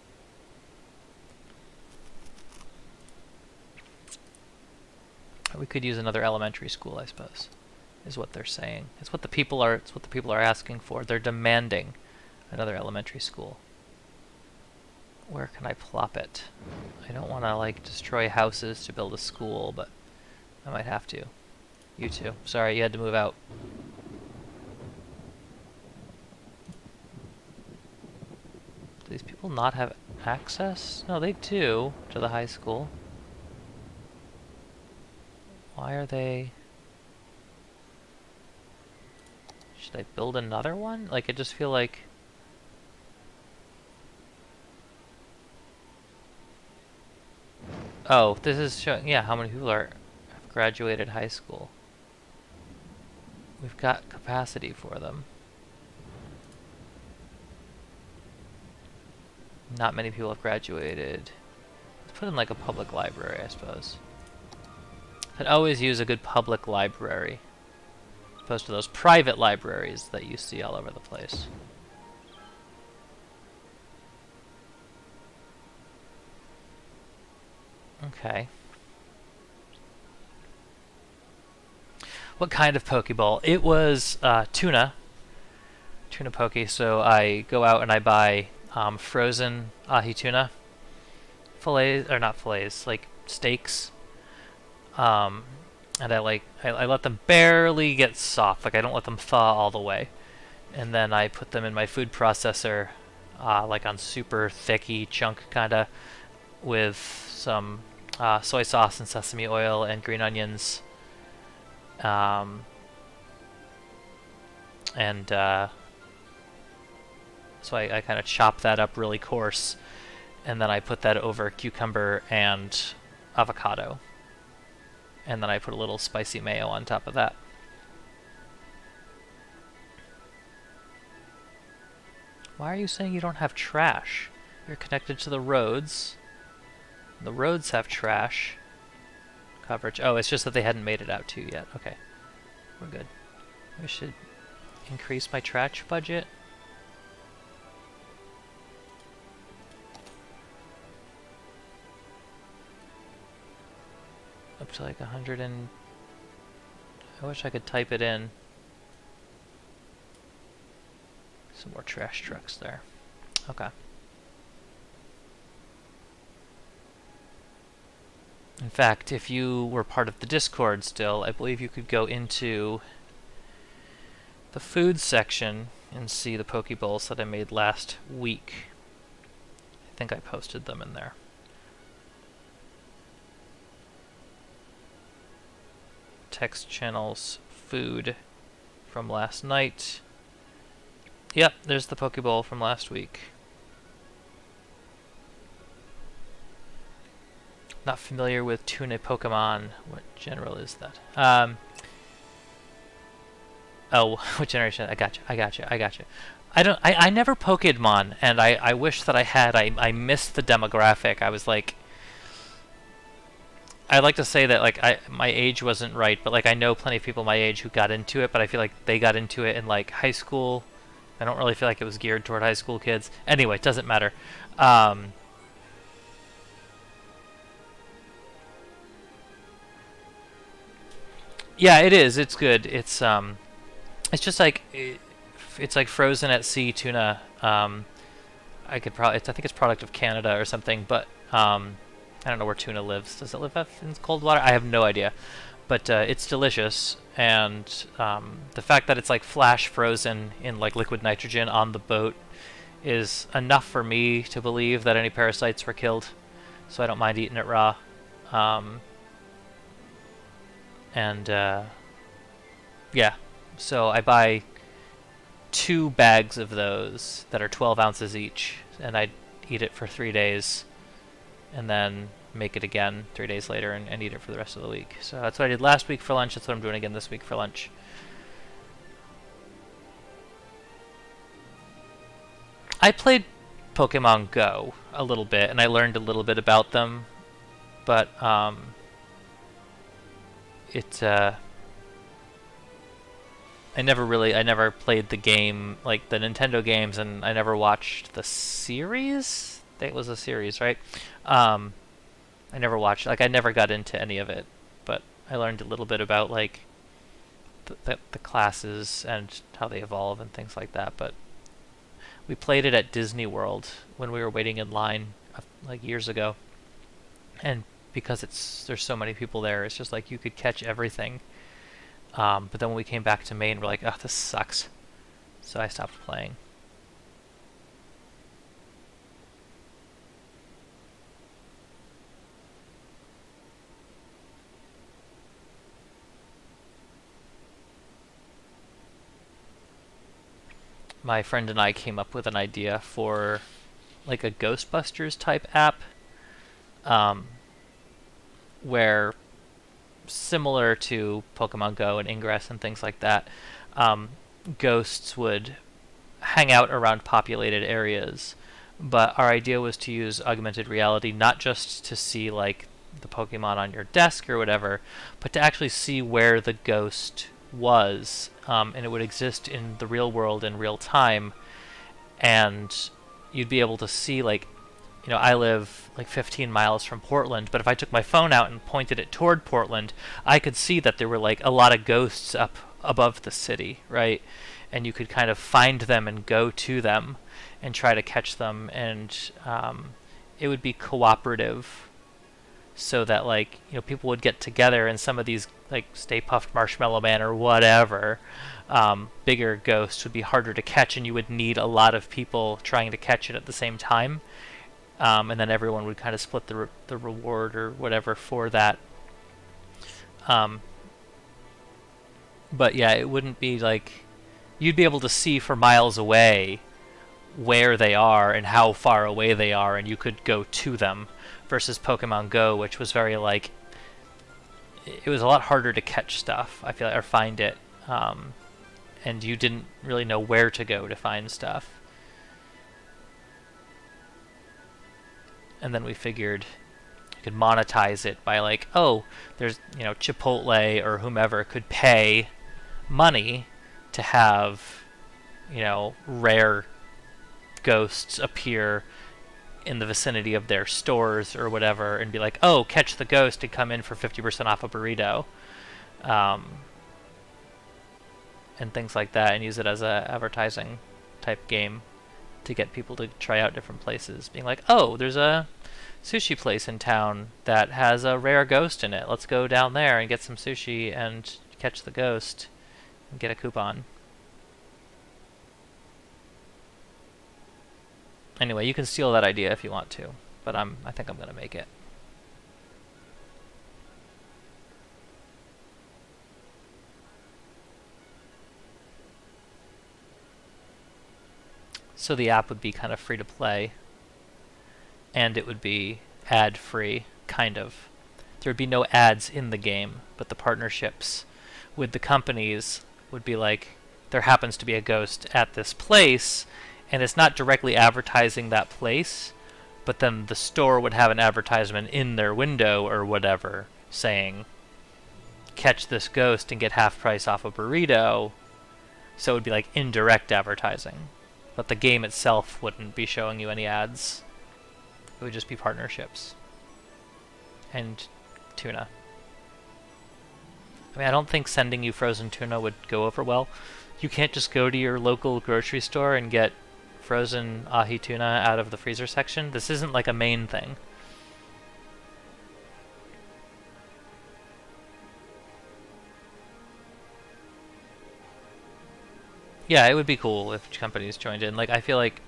We could use another elementary school, I suppose. Is what they're saying. It's what the people are asking for. They're demanding another elementary school. Where can I plop it? I don't want to like destroy houses to build a school, but I might have to. You too. Sorry, you had to move out. Do these people not have access? No, they do, to the high school. Why are they... Should I build another one? Like, I just feel like... Oh, this is showing, yeah, how many people have graduated high school. We've got capacity for them. Not many people have graduated. Let's put in like a public library, I suppose. Could always use a good public library, as opposed to those private libraries that you see all over the place. Okay. What kind of Pokeball? It was tuna poke. So I go out and I buy frozen ahi tuna fillets, or not fillets, like steaks. And I let them barely get soft. Like I don't let them thaw all the way. And then I put them in my food processor, like on super thicky chunk kinda, with some soy sauce and sesame oil and green onions. And so I kind of chop that up really coarse, and then I put that over cucumber and avocado. And then I put a little spicy mayo on top of that. Why are you saying you don't have trash? You're connected to the roads. The roads have trash coverage. Oh, it's just that they hadn't made it out to you yet. Okay, we're good. We should increase my trash budget. Up to like 100 and... I wish I could type it in. Some more trash trucks there. Okay. In fact, if you were part of the Discord still, I believe you could go into the food section and see the poke bowls that I made last week. I think I posted them in there. Text channels, food from last night. Yep, there's the poke bowl from last week. Not familiar with tuna Pokemon. What general is that? Oh, what generation? I gotcha. I never Pokemon, and I wish that I had. I missed the demographic. I was like, I'd like to say that like my age wasn't right, but like I know plenty of people my age who got into it, but I feel like they got into it in like high school. I don't really feel like it was geared toward high school kids. Anyway, it doesn't matter. Yeah, it is. It's good. It's just like it's like frozen at sea tuna. I could probably. I think it's product of Canada or something, but I don't know where tuna lives. Does it live in cold water? I have no idea. But it's delicious, and the fact that it's like flash frozen in like liquid nitrogen on the boat is enough for me to believe that any parasites were killed. So I don't mind eating it raw. Yeah, so I buy 2 bags of those that are 12 ounces each, and I eat it for 3 days, and then make it again 3 days later and eat it for the rest of the week. So that's what I did last week for lunch. That's what I'm doing again this week for lunch. I played Pokemon Go a little bit, and I learned a little bit about them, but I never played the game, like the Nintendo games, and I never watched the series. I think it was a series, right? I never watched, like I never got into any of it, but I learned a little bit about like the classes and how they evolve and things like that. But we played it at Disney World when we were waiting in line like years ago, and because there's so many people there, it's just like you could catch everything. But then when we came back to Maine, we're like, oh, this sucks. So I stopped playing. My friend and I came up with an idea for like a Ghostbusters type app, where similar to Pokemon Go and Ingress and things like that, ghosts would hang out around populated areas. But our idea was to use augmented reality not just to see like the Pokemon on your desk or whatever, but to actually see where the ghost was, and it would exist in the real world in real time, and you'd be able to see like, you know, I live like 15 miles from Portland, but if I took my phone out and pointed it toward Portland, I could see that there were like a lot of ghosts up above the city, right? And you could kind of find them and go to them and try to catch them, and it would be cooperative, so that like people would get together, and some of these like Stay Puft Marshmallow Man or whatever bigger ghosts would be harder to catch, and you would need a lot of people trying to catch it at the same time, and then everyone would kind of split the reward or whatever for that. But yeah, it wouldn't be like you'd be able to see for miles away where they are and how far away they are, and you could go to them, versus Pokemon Go, which was very like it was a lot harder to catch stuff, I feel like, or find it, and you didn't really know where to go to find stuff. And then we figured you could monetize it by like, oh, there's Chipotle or whomever could pay money to have rare ghosts appear in the vicinity of their stores or whatever, and be like, oh, catch the ghost and come in for 50% off a burrito, and things like that, and use it as a advertising type game to get people to try out different places, being like, oh, there's a sushi place in town that has a rare ghost in it, let's go down there and get some sushi and catch the ghost and get a coupon. Anyway, you can steal that idea if you want to, but I think I'm going to make it. So the app would be kind of free to play, and it would be ad-free, kind of. There would be no ads in the game, but the partnerships with the companies would be like, there happens to be a ghost at this place, and it's not directly advertising that place, but then the store would have an advertisement in their window or whatever saying, catch this ghost and get half price off a burrito. So it would be like indirect advertising, but the game itself wouldn't be showing you any ads. It would just be partnerships and tuna. I mean, I don't think sending you frozen tuna would go over well. You can't just go to your local grocery store and get frozen ahi tuna out of the freezer section. This isn't like a main thing. Yeah, it would be cool if companies joined in. Like I feel like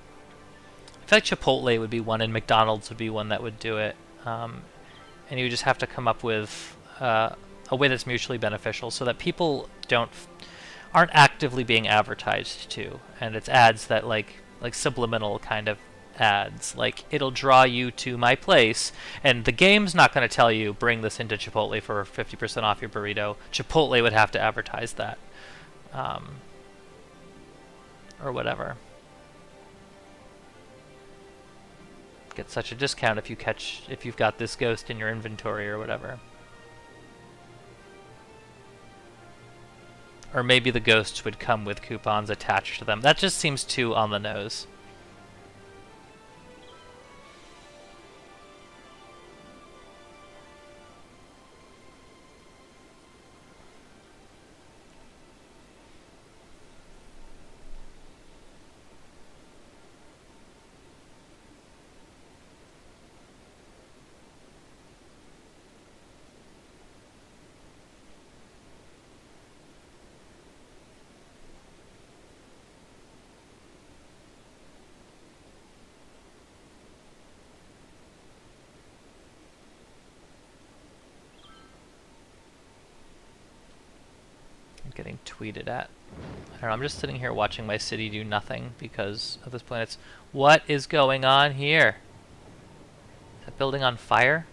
Chipotle would be one, and McDonald's would be one that would do it. And you would just have to come up with a way that's mutually beneficial, so that people aren't actively being advertised to, and it's ads that like subliminal kind of ads. Like, it'll draw you to my place, and the game's not going to tell you, bring this into Chipotle for 50% off your burrito. Chipotle would have to advertise that. Or whatever. Get such a discount if you've got this ghost in your inventory or whatever. Or maybe the ghosts would come with coupons attached to them. That just seems too on the nose. Getting tweeted at. I don't know, I'm just sitting here watching my city do nothing because at this point it's, what is going on here? Is that building on fire?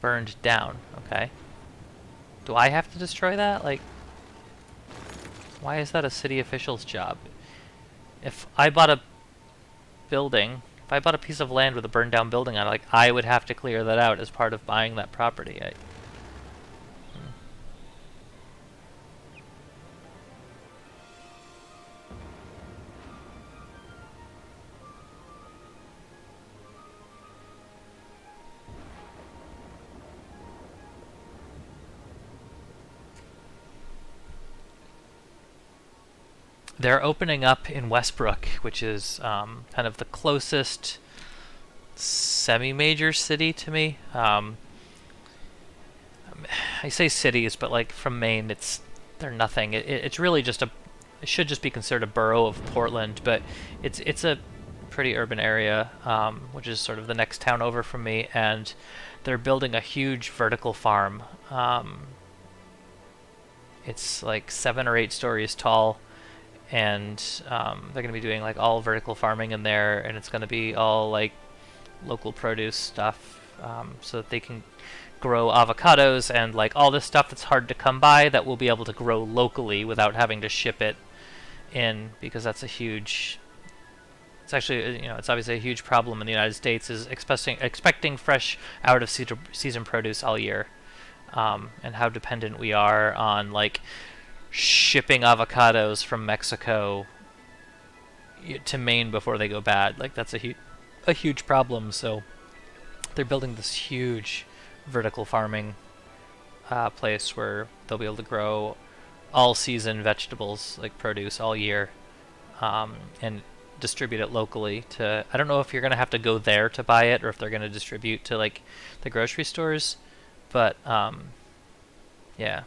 Burned down, okay. Do I have to destroy that? Like, why is that a city official's job? If I bought a building, if I bought a piece of land with a burned down building on it, like, I would have to clear that out as part of buying that property. they're opening up in Westbrook, which is kind of the closest semi-major city to me. I say cities, but like from Maine, they're nothing. It's really just it should just be considered a borough of Portland, but it's a pretty urban area, which is sort of the next town over from me, and they're building a huge vertical farm. It's like 7 or 8 stories tall, and they're going to be doing like all vertical farming in there, and it's going to be all like local produce stuff, so that they can grow avocados and like all this stuff that's hard to come by that we'll be able to grow locally without having to ship it in, because that's a huge, it's actually, it's obviously a huge problem in the United States, is expecting fresh out of season produce all year, and how dependent we are on like shipping avocados from Mexico to Maine before they go bad. Like that's a huge problem. So they're building this huge vertical farming place where they'll be able to grow all season vegetables, like produce all year, and distribute it locally to, I don't know if you're going to have to go there to buy it or if they're going to distribute to like the grocery stores, but yeah.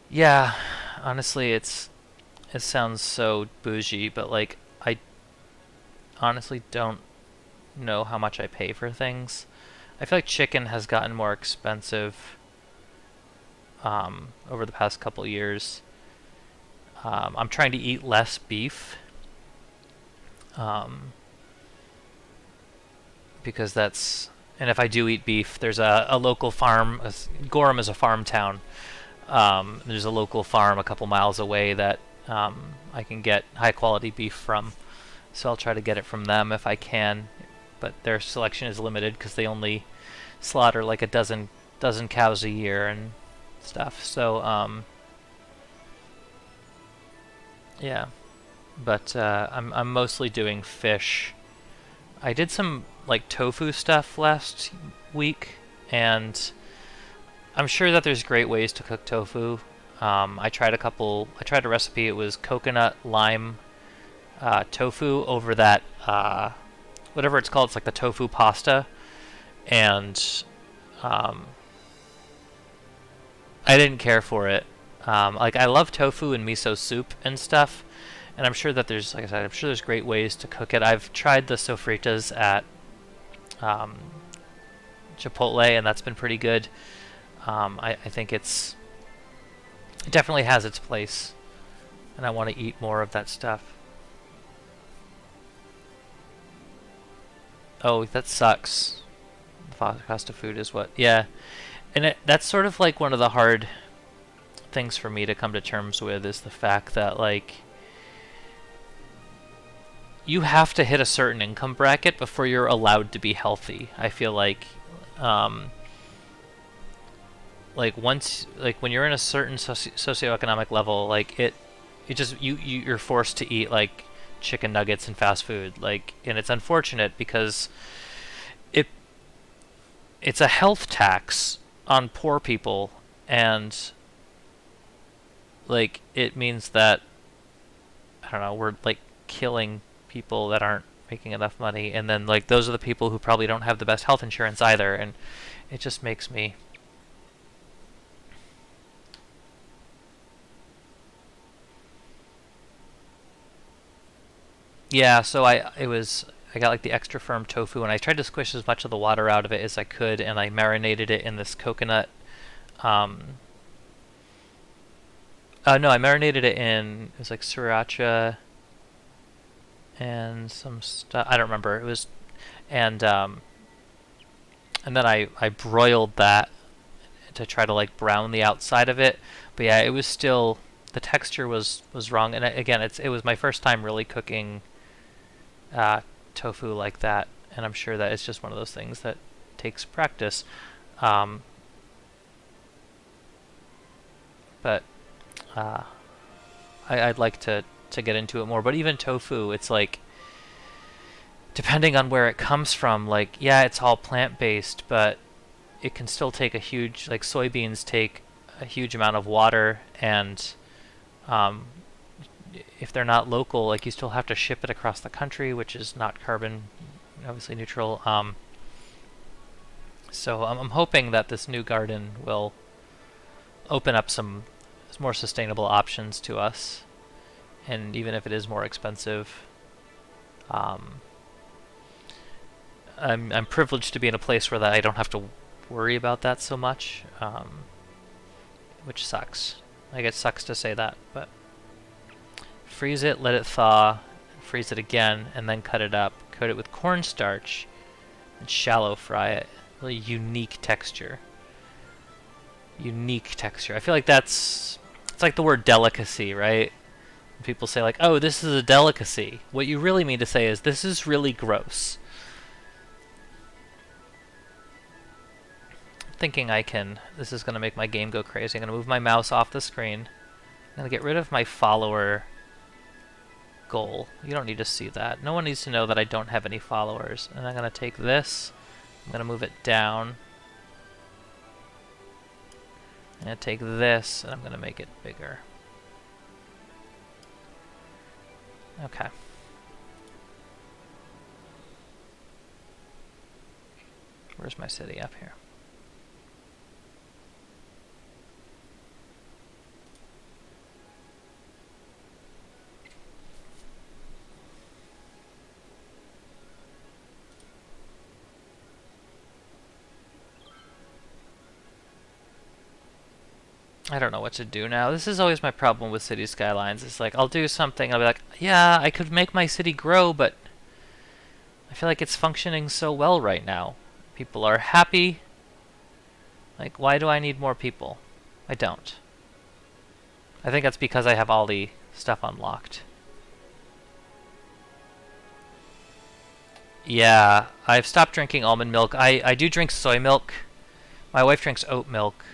Yeah, honestly, it sounds so bougie, but like I honestly don't know how much I pay for things. I feel like chicken has gotten more expensive over the past couple years. I'm trying to eat less beef, um, because and if I do eat beef, there's a local farm. Gorham is a farm town. There's a local farm a couple miles away that I can get high quality beef from, so I'll try to get it from them if I can, but their selection is limited because they only slaughter like a dozen cows a year and stuff. So yeah, but I'm mostly doing fish. I did some like tofu stuff last week, and I'm sure that there's great ways to cook tofu. I tried a recipe. It was coconut lime tofu over that whatever it's called. It's like the tofu pasta, and I didn't care for it. Like I love tofu and miso soup and stuff, and I'm sure that like I said, I'm sure there's great ways to cook it. I've tried the sofritas at Chipotle, and that's been pretty good. I think it definitely has its place, and I want to eat more of that stuff. Oh, that sucks. The cost of food is what, yeah. And that's sort of like one of the hard things for me to come to terms with, is the fact that like you have to hit a certain income bracket before you're allowed to be healthy. I feel like once, like when you're in a certain socioeconomic level, like it just you're forced to eat like chicken nuggets and fast food, like, and it's unfortunate because it's a health tax on poor people, and like it means that, I don't know, we're like killing people that aren't making enough money, and then like those are the people who probably don't have the best health insurance either, and it just makes me. Yeah, so I got like the extra firm tofu, and I tried to squish as much of the water out of it as I could, and I marinated it in this coconut. Um, no, I marinated it in, it was like sriracha and some stuff. I don't remember. It was, and then I broiled that to try to like brown the outside of it. But yeah, it was still, the texture was wrong. And again, it was my first time really cooking tofu like that, and I'm sure that it's just one of those things that takes practice. Um, but I'd like to get into it more. But even tofu, it's like, depending on where it comes from, like, yeah, it's all plant-based, but it can still take a huge, like soybeans take a huge amount of water, and um, if they're not local, like you still have to ship it across the country, which is not carbon obviously neutral. So I'm hoping that this new garden will open up some more sustainable options to us, and even if it is more expensive, um, I'm privileged to be in a place where that I don't have to worry about that so much, which sucks. Like, it sucks to say that, but freeze it, let it thaw, freeze it again, and then cut it up. Coat it with cornstarch and shallow fry it. Really unique texture. Unique texture. I feel like it's like the word delicacy, right? When people say like, oh, this is a delicacy. What you really mean to say is, this is really gross. I'm thinking this is going to make my game go crazy. I'm going to move my mouse off the screen. I'm going to get rid of my follower goal. You don't need to see that. No one needs to know that I don't have any followers. And I'm going to take this, I'm going to move it down. I'm going to take this, and I'm going to make it bigger. Okay. Where's my city? Up here. I don't know what to do now. This is always my problem with City Skylines. It's like, I'll do something, I'll be like, yeah, I could make my city grow, but I feel like it's functioning so well right now. People are happy. Like, why do I need more people? I don't. I think that's because I have all the stuff unlocked. Yeah, I've stopped drinking almond milk. I do drink soy milk. My wife drinks oat milk.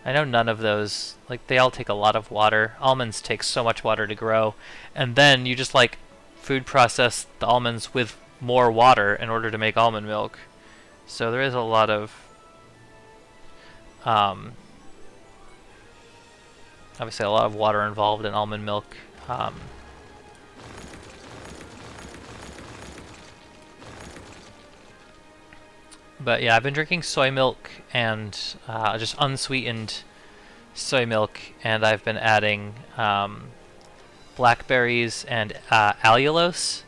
I know none of those, like, they all take a lot of water. Almonds take so much water to grow. And then you just, like, food process the almonds with more water in order to make almond milk. So there is a lot of, obviously a lot of water involved in almond milk. But yeah, I've been drinking soy milk and just unsweetened soy milk, and I've been adding blackberries and allulose.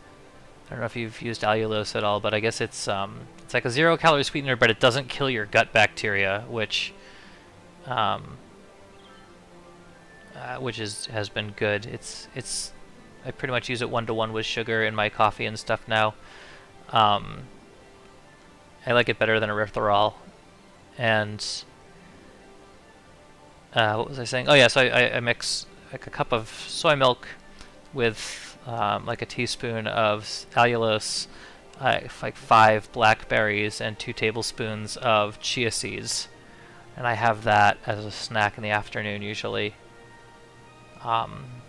I don't know if you've used allulose at all, but I guess it's like a 0-calorie sweetener, but it doesn't kill your gut bacteria, which has been good. It's I pretty much use it 1-to-1 with sugar in my coffee and stuff now. I like it better than erythritol. And what was I saying? Oh yeah, so I mix like a cup of soy milk with like a teaspoon of allulose, like 5 blackberries, and 2 tablespoons of chia seeds. And I have that as a snack in the afternoon usually.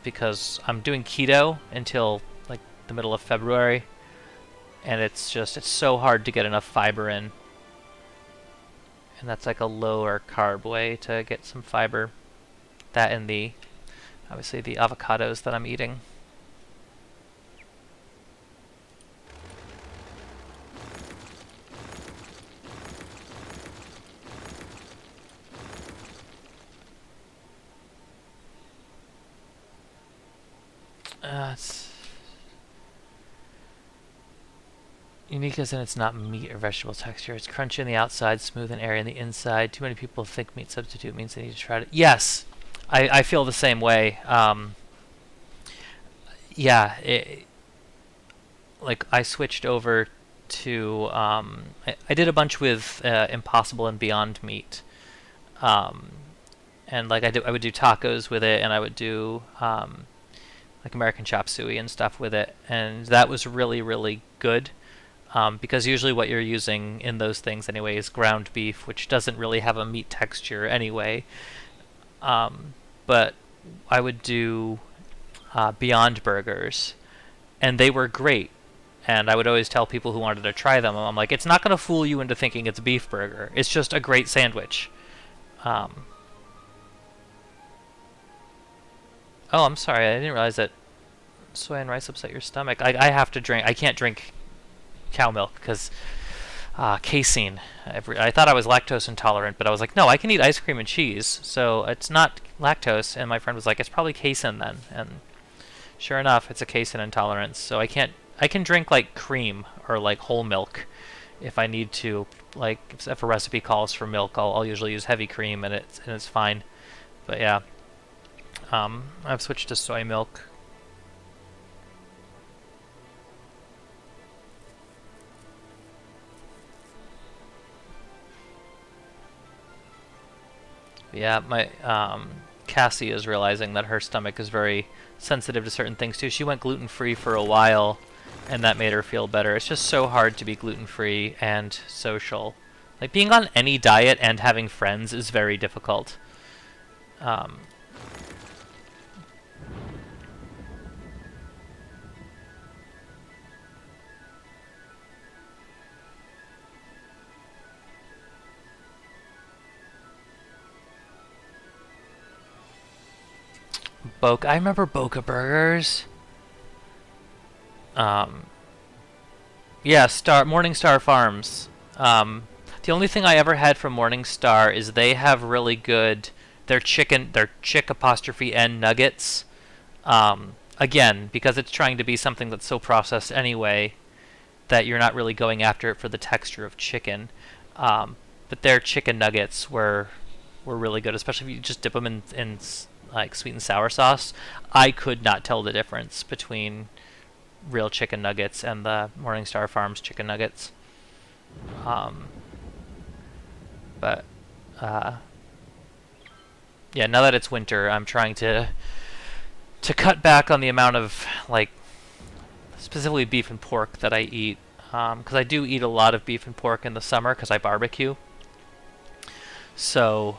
Because I'm doing keto until like the middle of February. And it's so hard to get enough fiber in. And that's like a lower carb way to get some fiber. That and obviously the avocados that I'm eating. It's unique as in it's not meat or vegetable texture. It's crunchy on the outside, smooth and airy on the inside. Too many people think meat substitute means they need to try it. Yes, I feel the same way. Yeah, like I switched over to I did a bunch with Impossible and Beyond Meat, and like I would do tacos with it, and I would do like American chop suey and stuff with it, and that was really, really good. Because usually what you're using in those things anyway is ground beef, which doesn't really have a meat texture anyway. But I would do Beyond Burgers, and they were great. And I would always tell people who wanted to try them, I'm like, it's not going to fool you into thinking it's a beef burger. It's just a great sandwich. Oh, I'm sorry. I didn't realize that soy and rice upset your stomach. I have to drink. I can't drink cow milk because casein. I thought I was lactose intolerant, but I was like, no, I can eat ice cream and cheese, so it's not lactose. And my friend was like, it's probably casein then. And sure enough, it's a casein intolerance. So I can't. I can drink like cream or like whole milk if I need to. Like if a recipe calls for milk, I'll usually use heavy cream, and it's fine. But yeah, I've switched to soy milk. Yeah, my Cassie is realizing that her stomach is very sensitive to certain things too. She went gluten-free for a while, and that made her feel better. It's just so hard to be gluten-free and social. Like being on any diet and having friends is very difficult. Boca. I remember Boca Burgers. Yeah, Morningstar Farms. The only thing I ever had from Morningstar is they have really good their chick apostrophe N nuggets. Again, because it's trying to be something that's so processed anyway that you're not really going after it for the texture of chicken. But their chicken nuggets were really good, especially if you just dip them in like sweet and sour sauce. I could not tell the difference between real chicken nuggets and the Morningstar Farms chicken nuggets. But yeah, now that it's winter, I'm trying to cut back on the amount of like specifically beef and pork that I eat, because I do eat a lot of beef and pork in the summer because I barbecue. So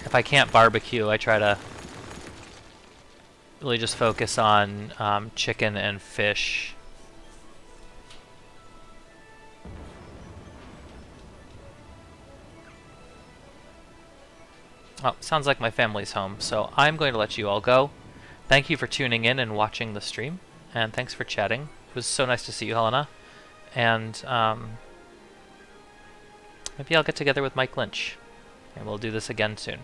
if I can't barbecue, I try to really just focus on chicken and fish. Oh, sounds like my family's home, so I'm going to let you all go. Thank you for tuning in and watching the stream, and thanks for chatting. It was so nice to see you, Helena. And maybe I'll get together with Mike Lynch, and we'll do this again soon.